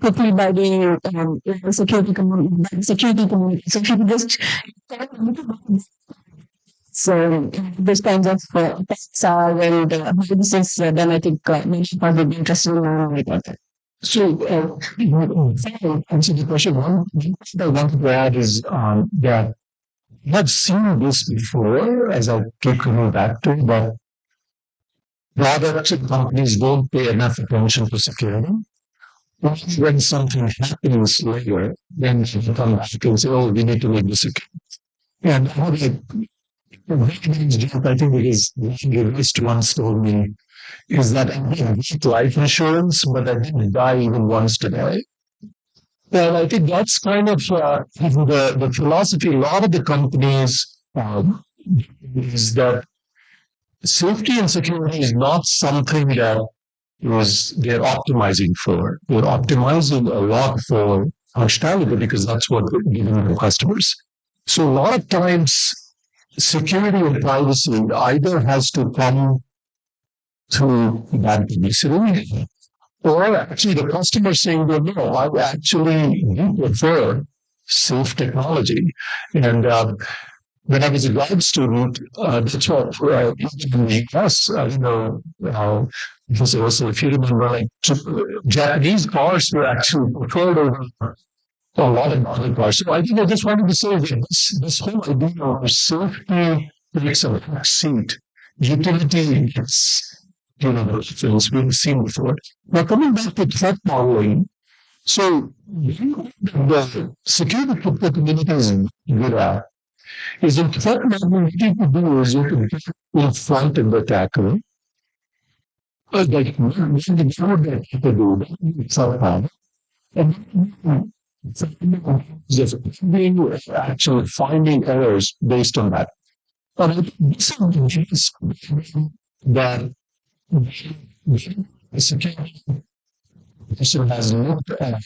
quickly by the security community. So if you could just so this kinds of tests are and how this is then I think many people would be interested in learning about that. So, to answer the question, one thing I wanted to add is that I've seen this before, as I'll keep coming back to, but product companies don't pay enough attention to security. When something happens later, then they come back and say, "Oh, we need to make this secure." And I think it is the list once told me is that I get life insurance, but I didn't die even once today. Well, I think that's kind of the philosophy. A lot of the companies is that safety and security is not something that they're optimizing for. They're optimizing a lot for functionality because that's what they're giving the customers. So a lot of times, security and privacy either has to come through bad publicity, or actually the customer saying, "Well, no, I actually prefer safe technology." And when I was a grad student, that's what in the US, also, if you remember, like Japanese cars were actually preferred over a lot of other cars. So I think I just wanted to say that this whole idea of safety takes a back seat. Utility is, the things we've seen before. Now, coming back to threat modeling, so the security community is good at is in threat modeling, what you can do is you can get in front of the attacker, like what that people do somehow, and just actually finding errors based on that. But this is that the security person has looked at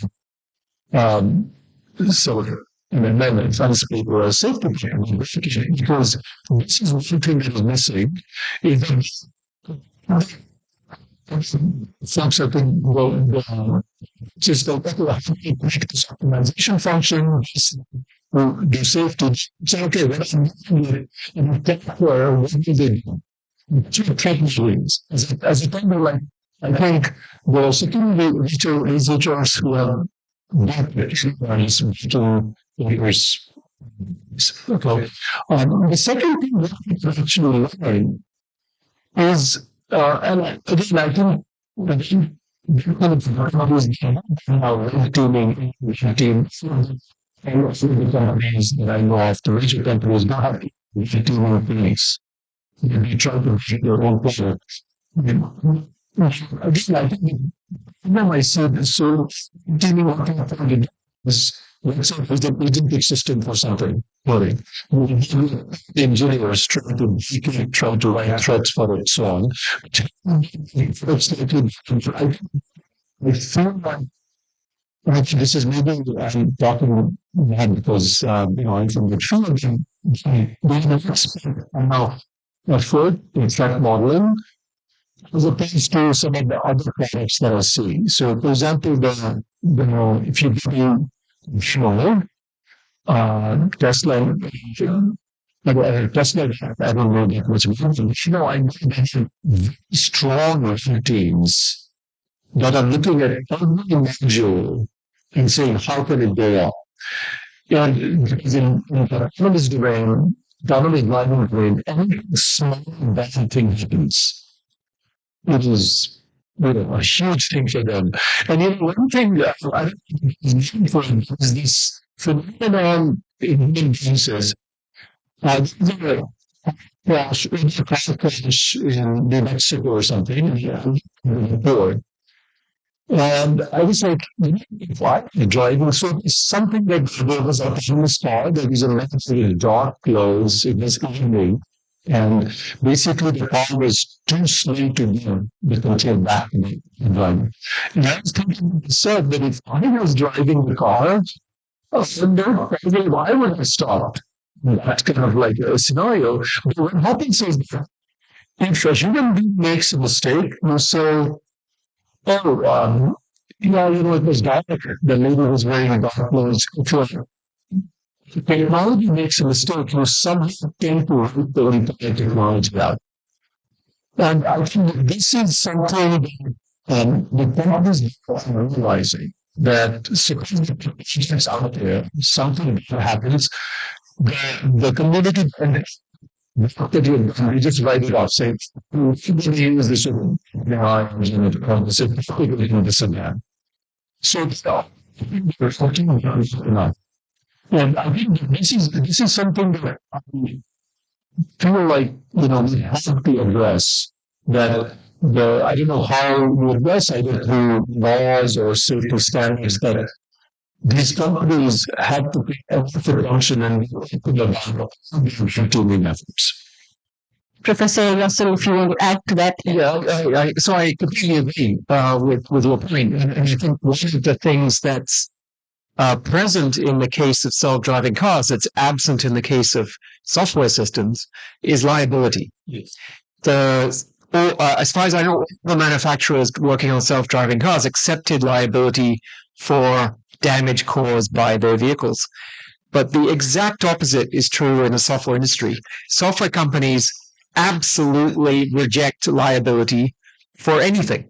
so and then advanced people or safety verification because this is one thing that is missing is that folks I think will just go back to this optimization function, do safety, say, okay, when I'm where what do they do? Two technicals. As a kind of like, I think the security researchers who have done to papers. Okay. The second thing that we can actually learn is, and again, I think kind of now teaming team and also the companies that I know of, the major companies don't have teaming things. They try to make their own product. Again, I think when I said so, teaming what is let's say it's an agentic system for something. The engineers try to write threads for it, so on. I feel like actually this is maybe I'm talking bad because I'm from the field and they have spent enough effort in threat modeling as opposed to some of the other products that I see. So, for example, if you do Tesla, Tesla, I don't know that much about it. I know that very strong teams that are looking at every module and saying, how can it go up? And because in autonomous domain, autonomous driving domain, any small bad thing happens. It is a huge thing for them. And one thing that I think for them is this phenomenon in human cases. Crash in New Mexico or something, board. And I was like, why are you driving? So it's something that there was a famous car, there was a massive dark clothes, it was evening. And basically the car was too slow to do the control back in the driver. And I was thinking to myself that if I was driving the car, why would I stop? That's kind of like a scenario. But what happens is that if a human being makes a mistake, you say, oh, it was dark. The lady was wearing dark clothes. If technology makes a mistake, you somehow tend to root the entire technology out. And I think that this is something that the companies are realizing that security is out there, something that happens, the community After you're done, you just write it off. Say, you use this now I'm using it on this, this and that. So there's something enough. And I think this is something that I feel like, we have to address that I don't know how we address either through laws or safety standards that these companies have to be able to function and open about continuing efforts. Professor Russell, if you want to add to that. Yeah, so I completely agree with your point. And I think one of the things that's present in the case of self-driving cars, that's absent in the case of software systems, is liability. Yes. As far as I know, the manufacturers working on self-driving cars accepted liability for damage caused by their vehicles. But the exact opposite is true in the software industry. Software companies absolutely reject liability for anything.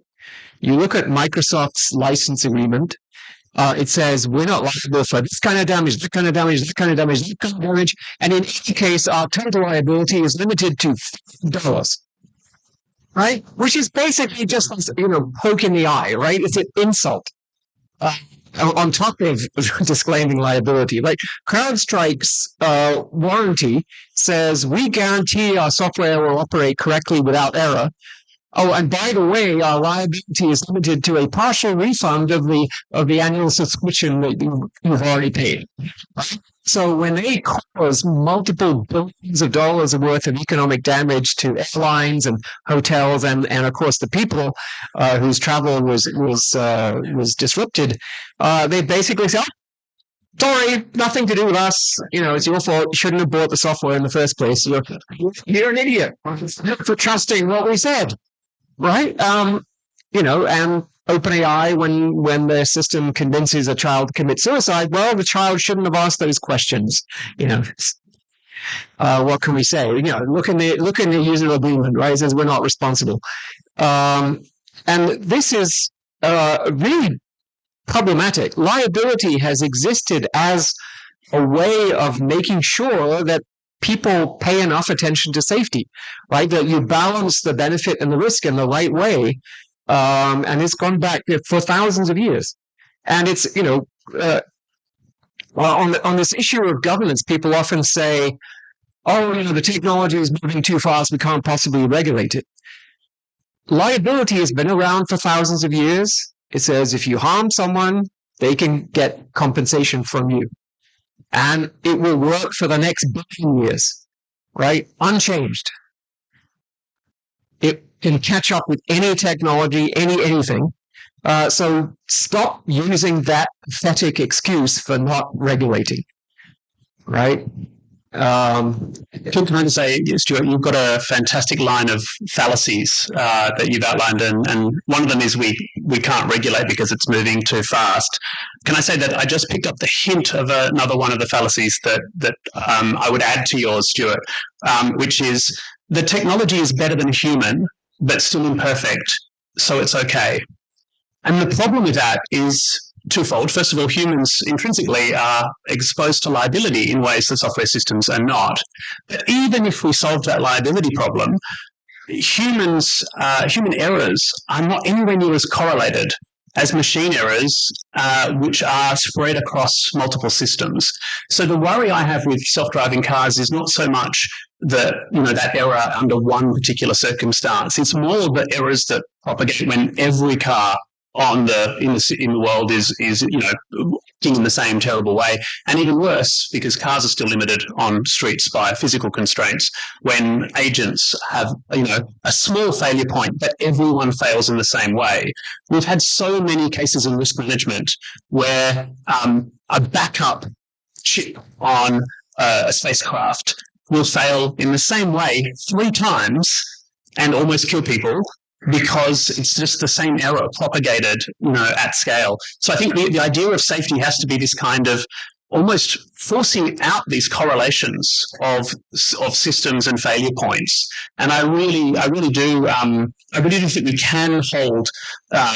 You look at Microsoft's license agreement, it says we're not liable for this kind of damage, that kind of damage, that kind of damage, that kind of damage, and in any case, our total liability is limited to $5. Right? Which is basically just, poke in the eye, right? It's an insult. On top of disclaiming liability, like CrowdStrike's warranty says we guarantee our software will operate correctly without error. Oh, and by the way, our liability is limited to a partial refund of the annual subscription that you've already paid. So when they cause multiple billions of dollars worth of economic damage to airlines and hotels and of course the people whose travel was disrupted, they basically say, sorry, nothing to do with us. It's your fault. You shouldn't have bought the software in the first place. You're an idiot for trusting what we said, right? And OpenAI, when their system convinces a child to commit suicide, well, the child shouldn't have asked those questions. What can we say? Look in the user agreement, right? It says we're not responsible. And this is really problematic. Liability has existed as a way of making sure that people pay enough attention to safety, right? That you balance the benefit and the risk in the right way. And it's gone back for thousands of years. And it's, on this issue of governance, people often say, the technology is moving too fast, we can't possibly regulate it. Liability has been around for thousands of years. It says if you harm someone, they can get compensation from you. And it will work for the next billion years, right? Unchanged. It can catch up with any technology, anything. So stop using that pathetic excuse for not regulating, right? Can I just say, Stuart, you've got a fantastic line of fallacies that you've outlined, and one of them is we can't regulate because it's moving too fast. Can I say that I just picked up the hint of another one of the fallacies that I would add to yours, Stuart, which is the technology is better than human, but still imperfect, so it's okay. And the problem with that is twofold. First of all, humans intrinsically are exposed to liability in ways that software systems are not. But even if we solve that liability problem, human errors are not anywhere near as correlated as machine errors, which are spread across multiple systems. So the worry I have with self-driving cars is not so much that error under one particular circumstance. It's more the errors that propagate when every car in the world is acting in the same terrible way, and even worse because cars are still limited on streets by physical constraints. When agents have a small failure point, but everyone fails in the same way. We've had so many cases in risk management where a backup chip on a spacecraft will fail in the same way 3 times and almost kill people, because it's just the same error propagated, at scale. So I think the idea of safety has to be this kind of almost forcing out these correlations of systems and failure points. And I really do think we can hold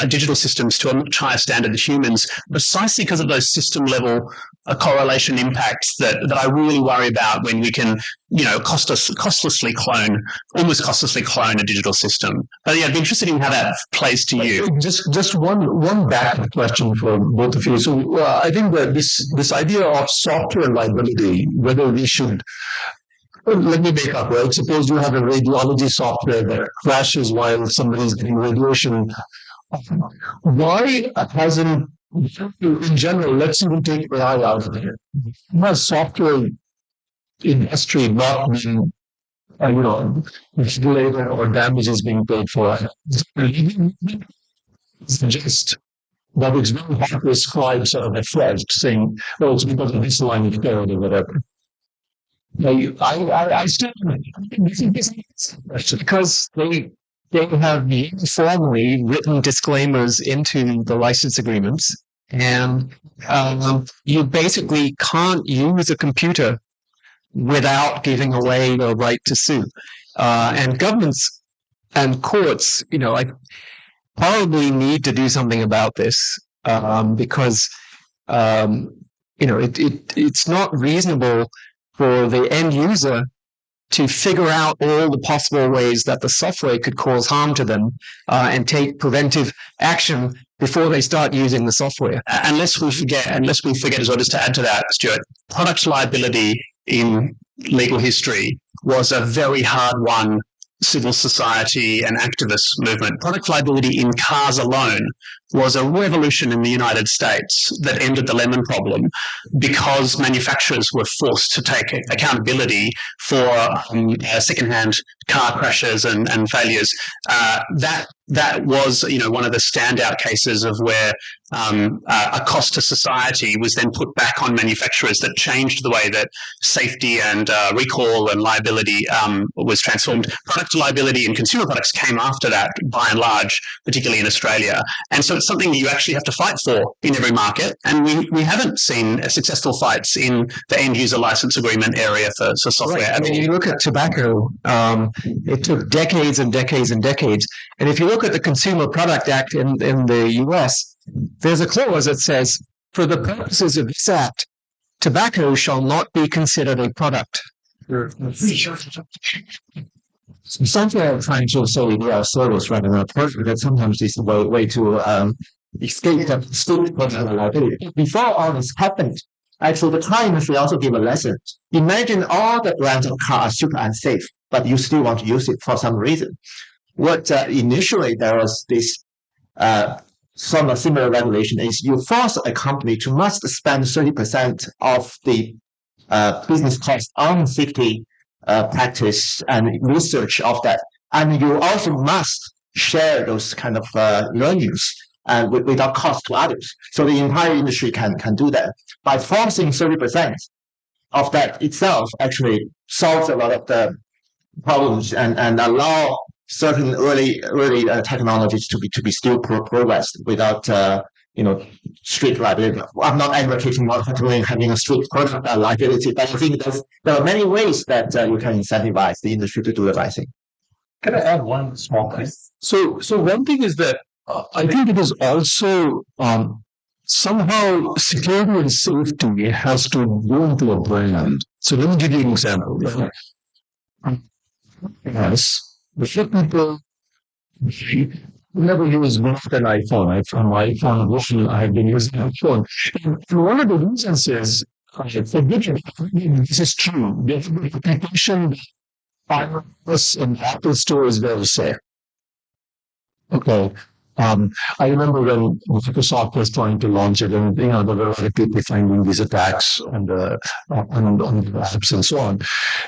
digital systems to a much higher standard than humans, precisely because of those system level correlation impacts that I really worry about when we can, almost costlessly clone a digital system. But yeah, I'd be interested in how that plays to you. Just one back question for both of you. So I think that this idea of software liability, whether we should, let me make up, right? Suppose you have a radiology software that crashes while somebody's getting radiation. Why hasn't, in general, let's even take AI out of it, has software industry not been, regulated or damages being paid for? It's just that it's very hard to ascribe sort of a threat, saying, "Oh, it's because of this line of code or whatever." I still because they have uniformly written disclaimers into the license agreements, and you basically can't use a computer without giving away the right to sue. And governments and courts, I probably need to do something about this, because it's not reasonable for the end user to figure out all the possible ways that the software could cause harm to them, and take preventive action before they start using the software. Unless we forget as well, just to add to that, Stuart, product liability in legal history was a very hard-won civil society and activist movement. Product liability in cars alone was a revolution in the United States that ended the lemon problem, because manufacturers were forced to take accountability for secondhand car crashes and failures. That was, one of the standout cases of where a cost to society was then put back on manufacturers that changed the way that safety and recall and liability was transformed. Product liability in consumer products came after that, by and large, particularly in Australia. And so it's something that you actually have to fight for in every market. And we haven't seen successful fights in the end user license agreement area for software. Right. I mean, you look at tobacco, it took decades and decades and decades. And if you look at the Consumer Product Act in the US, there's a clause that says, for the purposes of this act, tobacco shall not be considered a product. Something I'm trying to say we are service rather than a product, that sometimes it's a way to escape personal liability. Before all this happened, actually the car industry also gave a lesson. Imagine all the brands of car are super unsafe, but you still want to use it for some reason. What initially there was this some similar regulation is you force a company to must spend 30% of the business cost on safety practice and research of that, and you also must share those kind of learnings without cost to others. So the entire industry can do that. By forcing 30% of that itself actually solves a lot of the problems and allow certain early technologies to be still progressed without strict liability. I'm not advocating having a strict product liability, but I think there are many ways that you can incentivize the industry to do the right thing. Can I add one small thing? So one thing is that I think it is also somehow security and safety has to go into a brand. So let me give you an example. Yes, the people never use an iPhone. I've been using iPhone. And one of the reasons is, this is true, the application iOS and Apple Store is very safe. Okay. I remember when Microsoft was trying to launch it, and there were a lot of people finding these attacks on the apps and so on.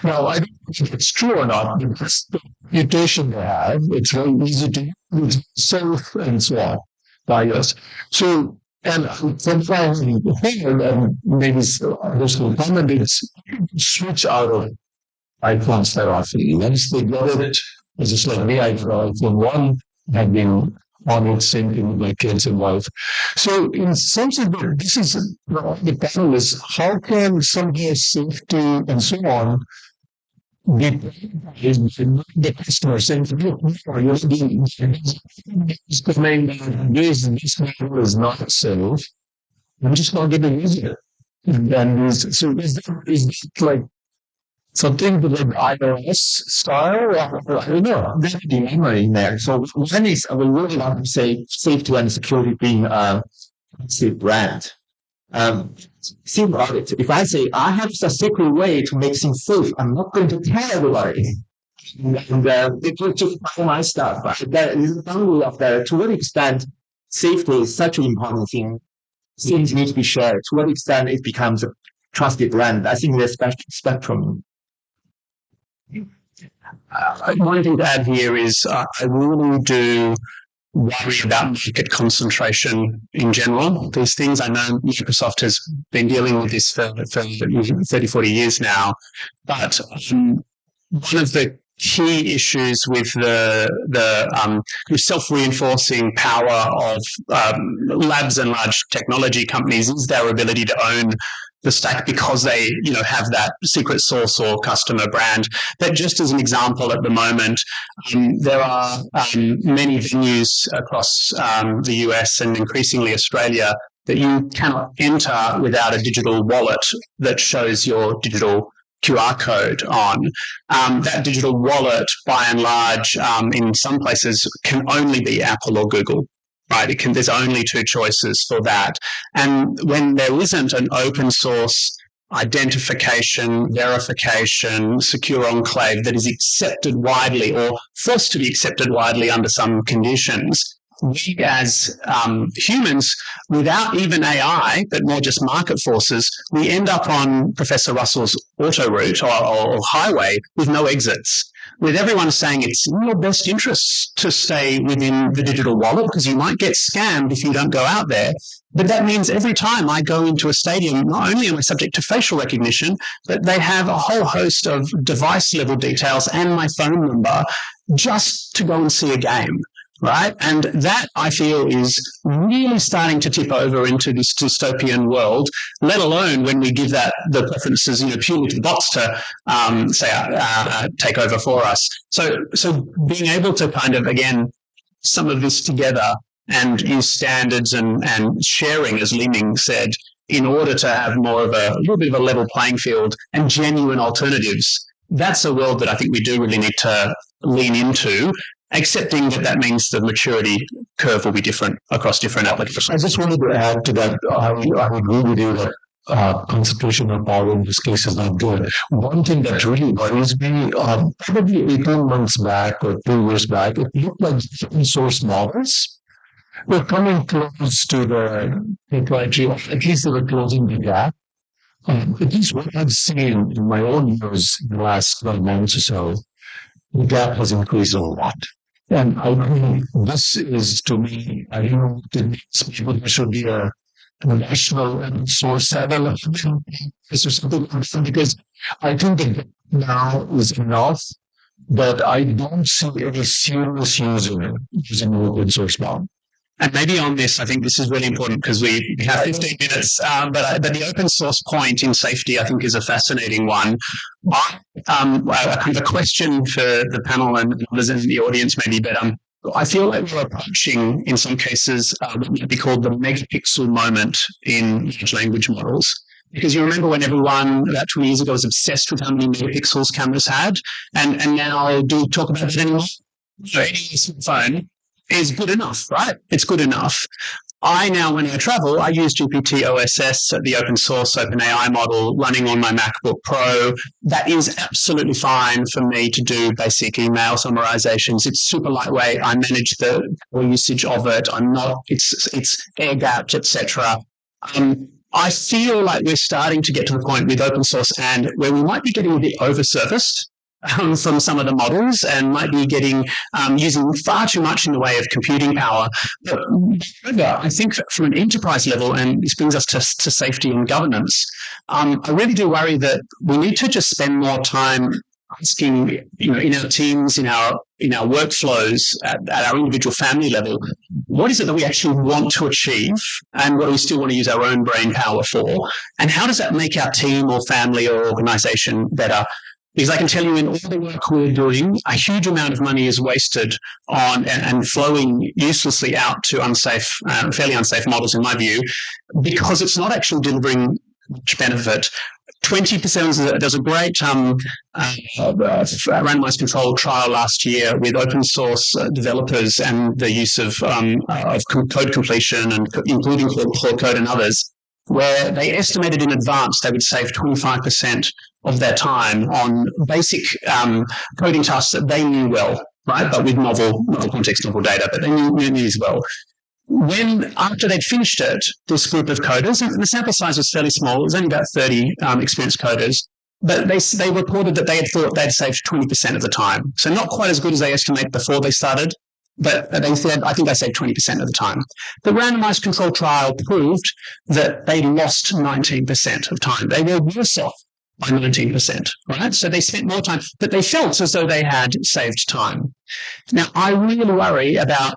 Now, I don't know if it's true or not, but that's the reputation they have. It's very easy to use, safe, and so on, by iOS. So, and sometimes and maybe others will comment, it's switch out of iPhones that often. Once they get it, it's just like me, I got iPhone 1, I've been on it, same thing with my kids and wife. So in some sense, this is the panel is how can somehow safety and so on the customer saying, look, this model is not safe. I'm just not going to use it. And so is that like something like iOS style? I don't know. There's a dilemma in there. So one is I would really want to say safety and security being a brand. Think about it. If I say I have a secret way to make things safe, I'm not going to tell everybody. And they could just buy my stuff. That is the boundary of that. To what extent safety is such an important thing? Things need to be shared. To what extent it becomes a trusted brand? I think there's spectrum. One thing to add here is I really do worry about market concentration in general. These things, I know Microsoft has been dealing with this for 30, 40 years now, but one of the key issues with the self-reinforcing power of labs and large technology companies is their ability to own the stack because they, have that secret source or customer brand. But just as an example, at the moment, there are many venues across the US and increasingly Australia that you cannot enter without a digital wallet that shows your digital QR code on. That digital wallet, by and large, in some places, can only be Apple or Google. Right? There's only two choices for that. And when there isn't an open source identification, verification, secure enclave that is accepted widely or forced to be accepted widely under some conditions, we as humans, without even AI, but more just market forces, we end up on Professor Russell's autoroute or highway with no exits, with everyone saying it's in your best interests to stay within the digital wallet because you might get scammed if you don't go out there. But that means every time I go into a stadium, not only am I subject to facial recognition, but they have a whole host of device level details and my phone number just to go and see a game. Right. And that, I feel, is really starting to tip over into this dystopian world, let alone when we give that the preferences, purely to the bots to, take over for us. So being able to kind of, again, some of this together and use standards and sharing, as Li-Ming said, in order to have more of a little bit of a level playing field and genuine alternatives. That's a world that I think we do really need to lean into, accepting that means the maturity curve will be different across different applications. I just wanted to add to that. I agree with you that concentration of power in this case is not good. One thing that really worries me, probably 18 months back or 2 years back, it looked like open source models were coming close to the proprietary, at least they were closing the gap. At least what I've seen in my own years in the last 12 months or so, the gap has increased a lot. And I think this is, to me, I don't think people there should be a national source level or something like that, because I think the gap now is enough that I don't see any serious user using open source model. And maybe on this, I think this is really important because we have 15 minutes, but the open source point in safety, I think, is a fascinating one. Kind of a question for the panel and others in the audience maybe, but I feel like we're approaching, in some cases, what might be called the megapixel moment in large language models. Because you remember when everyone about 20 years ago was obsessed with how many megapixels cameras had, and now do we talk about it anymore? So any phone is good enough, right? It's good enough. I now, when I travel, I use GPT OSS, the open source OpenAI model running on my MacBook Pro. That is absolutely fine for me to do basic email summarizations. It's super lightweight. I manage the usage of it. It's air gapped, etc. I feel like we're starting to get to the point with open source and where we might be getting a bit over-serviced from some of the models and might be getting using far too much in the way of computing power. But I think from an enterprise level, and this brings us to safety and governance, I really do worry that we need to just spend more time asking, in our teams, in our workflows, at our individual family level, what is it that we actually want to achieve, and what do we still want to use our own brain power for, and how does that make our team or family or organization better? Because I can tell you in all the work we're doing, a huge amount of money is wasted on and flowing uselessly out to unsafe, fairly unsafe models, in my view, because it's not actually delivering much benefit. 20% does a great randomized controlled trial last year with open source developers and the use of code completion, and including Claude Code and others, where they estimated in advance they would save 25% of their time on basic coding tasks that they knew well, right? But with novel context, novel data, but they knew as well. When, after they'd finished it, this group of coders, and the sample size was fairly small, it was only about 30 experienced coders, but they reported that they had thought they'd saved 20% of the time. So not quite as good as they estimated before they started, but they said, I think they saved 20% of the time. The randomized control trial proved that they lost 19% of time. They were worse off by 19%, right? So they spent more time, but they felt as though they had saved time. Now, I really worry about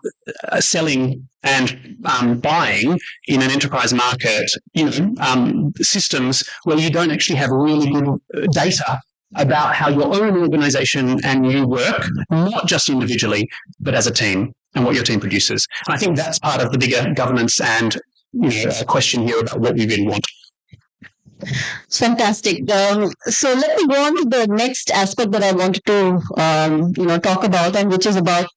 selling and buying in an enterprise market, systems where you don't actually have really good data about how your own organization and you work, not just individually, but as a team, and what your team produces. And I think that's part of the bigger governance and question here about what we really want. Fantastic. So let me go on to the next aspect that I wanted to, talk about, and which is about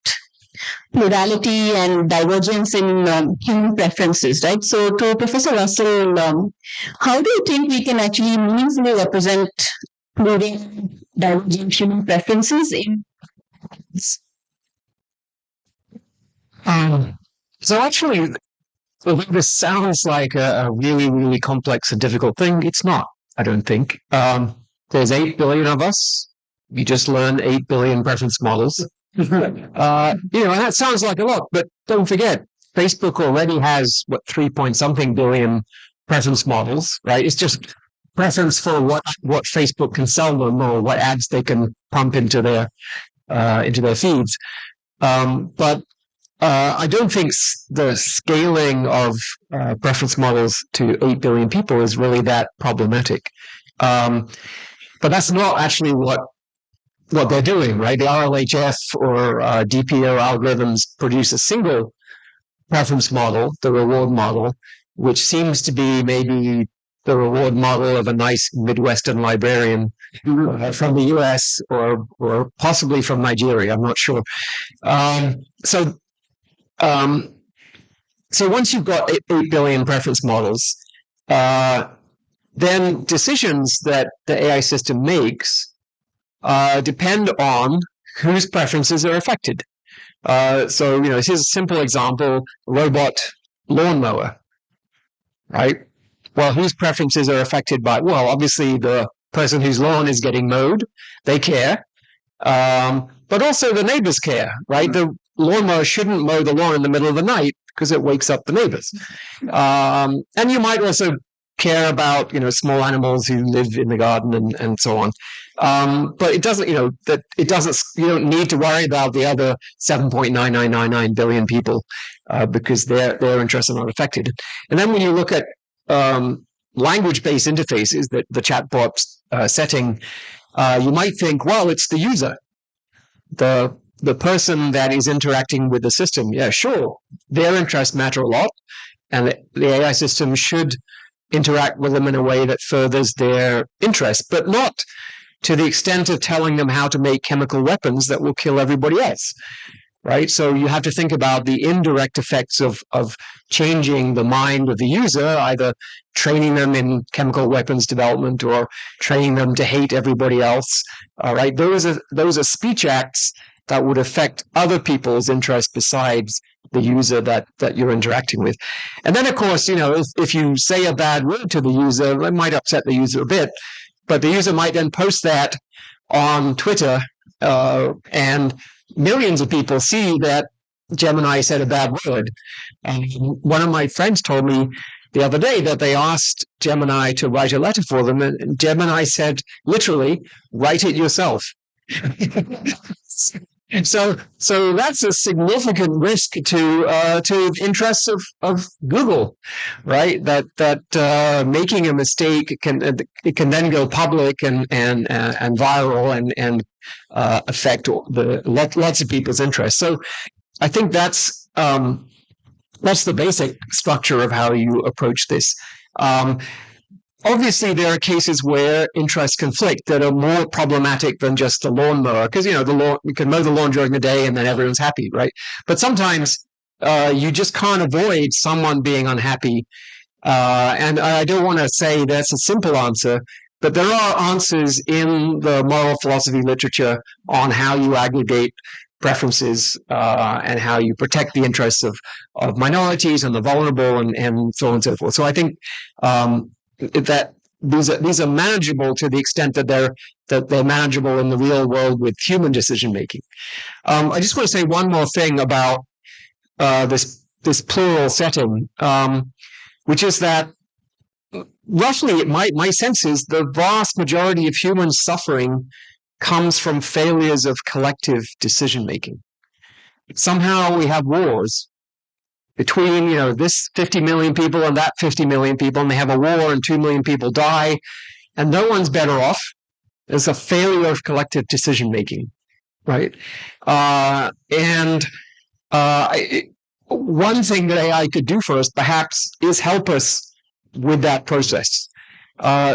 plurality and divergence in human preferences, right? So to Professor Russell, how do you think we can actually meaningfully represent plurality, divergent human preferences in? So actually, although this sounds like a really, really complex and difficult thing, it's not, I don't think. There's 8 billion of us. We just learned 8 billion preference models. And that sounds like a lot, but don't forget, Facebook already has, 3-point-something billion preference models, right? It's just preference for what Facebook can sell them or what ads they can pump into their feeds. But I don't think the scaling of preference models to 8 billion people is really that problematic. But that's not actually what they're doing, right? The RLHF or DPO algorithms produce a single preference model, the reward model, which seems to be maybe the reward model of a nice Midwestern librarian from the US or possibly from Nigeria. I'm not sure. So once you've got 8 billion preference models, then decisions that the AI system makes depend on whose preferences are affected. So here's a simple example: robot lawnmower, right? Well, whose preferences are affected by? Well, obviously the person whose lawn is getting mowed, they care, but also the neighbors care, right? The lawnmower shouldn't mow the lawn in the middle of the night because it wakes up the neighbors. And you might also care about, small animals who live in the garden and so on. But it doesn't, you don't need to worry about the other 7.9999 billion people because their interests are not affected. And then when you look at language-based interfaces, that the chatbot setting, you might think, well, it's the user, the person that is interacting with the system. Yeah, sure, their interests matter a lot, and the AI system should interact with them in a way that furthers their interests, but not to the extent of telling them how to make chemical weapons that will kill everybody else, right? So you have to think about the indirect effects of changing the mind of the user, either training them in chemical weapons development or training them to hate everybody else, all right? Those are speech acts that would affect other people's interests besides the user that you're interacting with. And then, of course, if you say a bad word to the user, it might upset the user a bit, but the user might then post that on Twitter, and millions of people see that Gemini said a bad word. One of my friends told me the other day that they asked Gemini to write a letter for them, and Gemini said, literally, write it yourself. And so that's a significant risk to the interests of Google, right? That making a mistake can then go public and viral and affect lots of people's interests. So I think that's the basic structure of how you approach this. Obviously, there are cases where interests conflict that are more problematic than just the lawnmower, because you can mow the lawn during the day and then everyone's happy, right? But sometimes you just can't avoid someone being unhappy, and I don't want to say that's a simple answer, but there are answers in the moral philosophy literature on how you aggregate preferences and how you protect the interests of minorities and the vulnerable and so on and so forth. So I think that these are manageable to the extent that they're manageable in the real world with human decision making. I just want to say one more thing about this plural setting, which is that roughly my sense is the vast majority of human suffering comes from failures of collective decision making. Somehow we have wars between this 50 million people and that 50 million people, and they have a war and 2 million people die, and no one's better off. There's a failure of collective decision making, right? One thing that AI could do for us perhaps is help us with that process.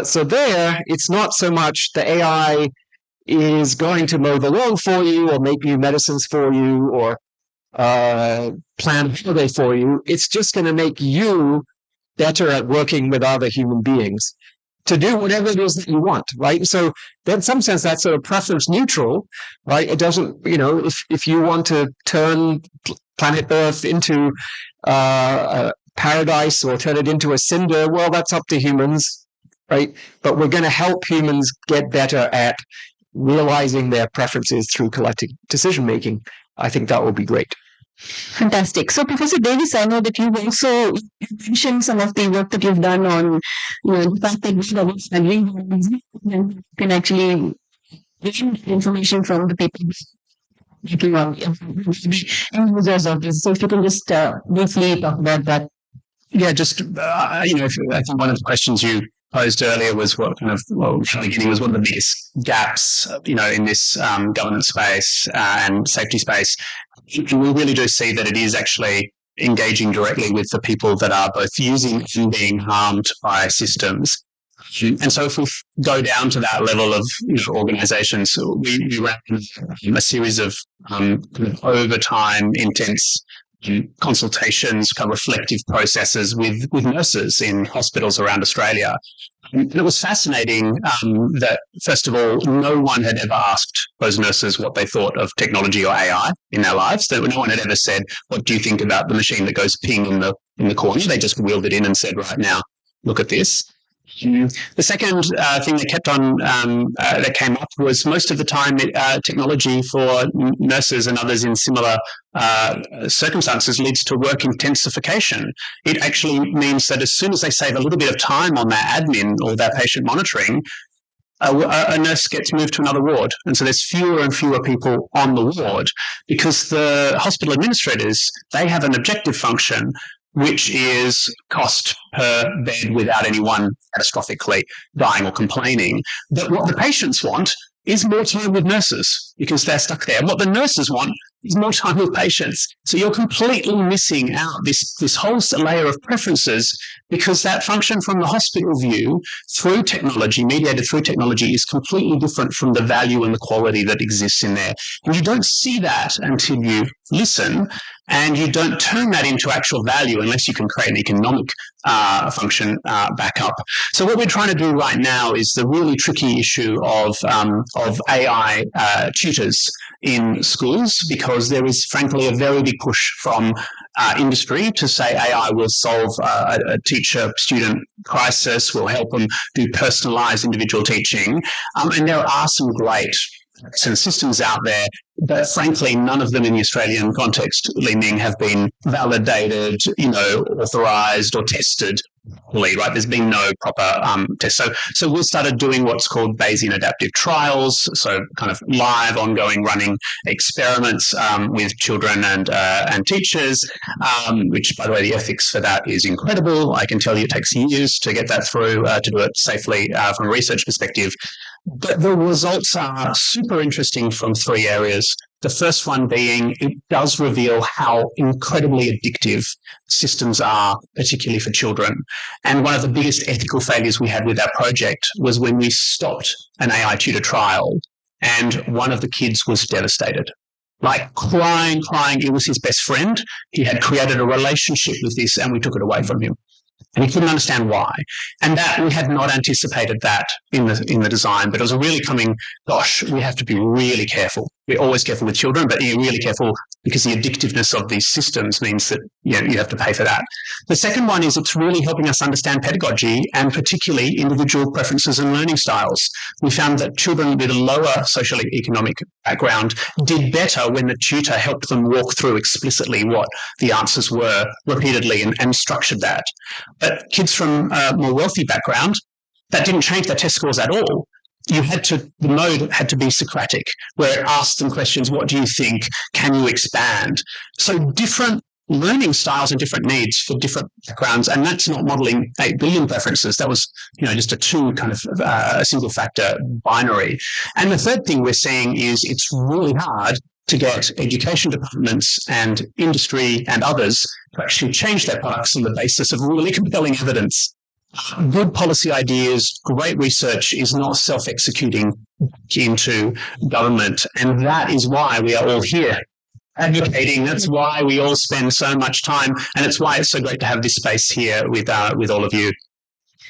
So there, it's not so much the AI is going to mow the lawn for you or make new medicines for you or plan a holiday for you. It's just going to make you better at working with other human beings to do whatever it is that you want, right? So in some sense, that's sort of preference neutral, right? It doesn't, if you want to turn planet Earth into a paradise or turn it into a cinder, well, that's up to humans, right? But we're going to help humans get better at realizing their preferences through collective decision making. I think that will be great. Fantastic. So, Professor Davis, I know that you've also mentioned some of the work that you've done on, the fact that you can actually get information from the people working on end users of this. So, if you can just briefly talk about that. Yeah, just I think one of the questions you posed earlier was what kind of, well, from the beginning was what are the biggest gaps, in this governance space and safety space. We really do see that it is actually engaging directly with the people that are both using and being harmed by systems. And so if we go down to that level of organizations, we ran a series of kind of over time intense consultations, kind of reflective processes with nurses in hospitals around Australia. And it was fascinating that, first of all, no one had ever asked those nurses what they thought of technology or AI in their lives. That no one had ever said, "What do you think about the machine that goes ping in the corner?" They just wheeled it in and said, "Right now, look at this." The second thing that came up was most of the time technology for nurses and others in similar circumstances leads to work intensification. It actually means that as soon as they save a little bit of time on their admin or their patient monitoring, a nurse gets moved to another ward. And so there's fewer and fewer people on the ward because the hospital administrators, they have an objective function, which is cost per bed without anyone catastrophically dying or complaining. But what the patients want is more time with nurses because they're stuck there. And what the nurses want is more time with patients. So you're completely missing out this whole layer of preferences because that function from the hospital view through technology, mediated through technology, is completely different from the value and the quality that exists in there. And you don't see that until you listen, and you don't turn that into actual value unless you can create an economic function back up. So what we're trying to do right now is the really tricky issue of AI tutors in schools, because there is frankly a very big push from industry to say AI will solve a teacher-student crisis, will help them do personalised individual teaching. And there are some great and systems out there, but frankly, none of them in the Australian context, Li-Ming, have been validated, authorized or tested properly, right? There's been no proper test. So we started doing what's called Bayesian adaptive trials, so kind of live, ongoing, running experiments with children and teachers, which, by the way, the ethics for that is incredible. I can tell you it takes years to get that through, to do it safely from a research perspective. But the results are super interesting from three areas. The first one being it does reveal how incredibly addictive systems are, particularly for children. And one of the biggest ethical failures we had with our project was when we stopped an AI tutor trial and one of the kids was devastated. Like crying. It was his best friend. He had created a relationship with this and we took it away from him. And he couldn't understand why. And that we had not anticipated that in the design, but it was really coming, gosh, we have to be really careful. We're always careful with children, but you're really careful because the addictiveness of these systems means that you have to pay for that. The second one is it's really helping us understand pedagogy and particularly individual preferences and learning styles. We found that children with a lower socioeconomic background did better when the tutor helped them walk through explicitly what the answers were repeatedly and structured that. But kids from a more wealthy background, that didn't change their test scores at all. The mode had to be Socratic, where it asked them questions, what do you think? Can you expand? So different learning styles and different needs for different backgrounds, and that's not modeling 8 billion preferences. That was, just a two kind of a single factor binary. And the third thing we're seeing is it's really hard to get education departments and industry and others to actually change their products on the basis of really compelling evidence. Good policy ideas, great research is not self-executing into government. And that is why we are all here advocating. That's why we all spend so much time. And it's why it's so great to have this space here with all of you.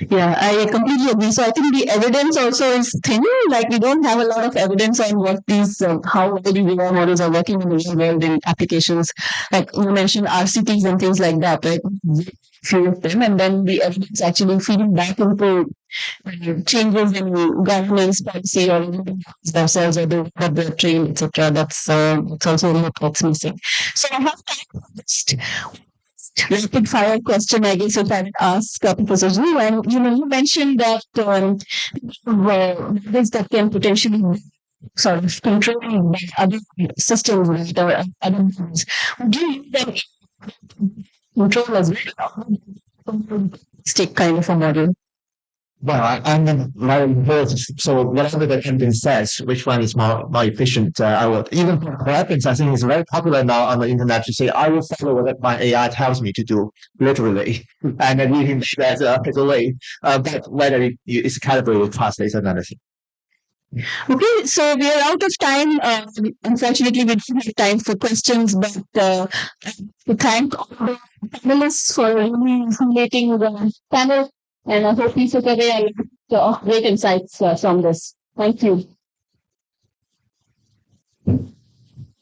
Yeah, I completely agree. So I think the evidence also is thin. Like we don't have a lot of evidence on what these, how well the VR models are working in the real world in applications. Like you mentioned RCTs and things like that, right? Few of them, and then the evidence actually feeding back into changes in governance policy or themselves or the train, etc. That's also what's missing. So I have time for this rapid fire question, I guess, if I would ask Professor Zhu. And you mentioned that this that can potentially be sort of controlled by other systems or other models. Do you use them control as well? Stick kind of a model. Well, I'm my both. So whatever the engine says, which one is more efficient? I will even for weapons. I think it's very popular now on the internet to say I will follow what my AI tells me to do, literally, and then you can as a way. But whether it's calibrated with trust is another thing. Okay, so we are out of time. Unfortunately, we don't have time for questions, but to thank all the panelists for really informating the panel. And I hope you took away a lot of great insights from this. Thank you.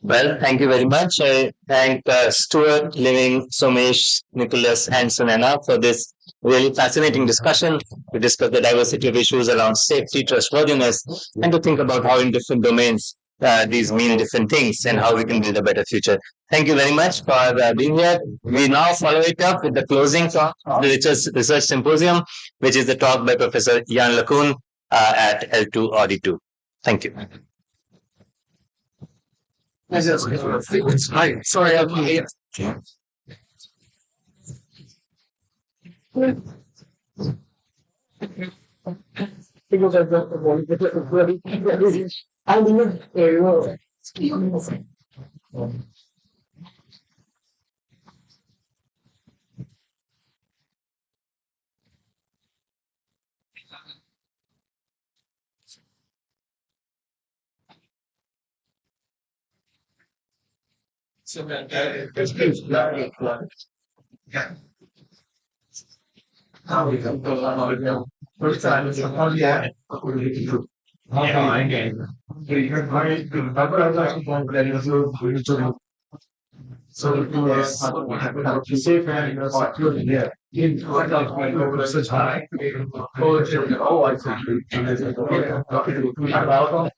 Well, thank you very much. I thank Stuart, Li-Ming, Somesh, Nicholas, and Sunana for this really fascinating discussion to discuss the diversity of issues around safety, trustworthiness, and to think about how in different domains these mean different things and how we can build a better future. Thank you very much for being here. We now follow it up with the closing talk of the Research Symposium, which is the talk by Professor Jan LeCun at L2 Audi 2. Thank you. Sorry,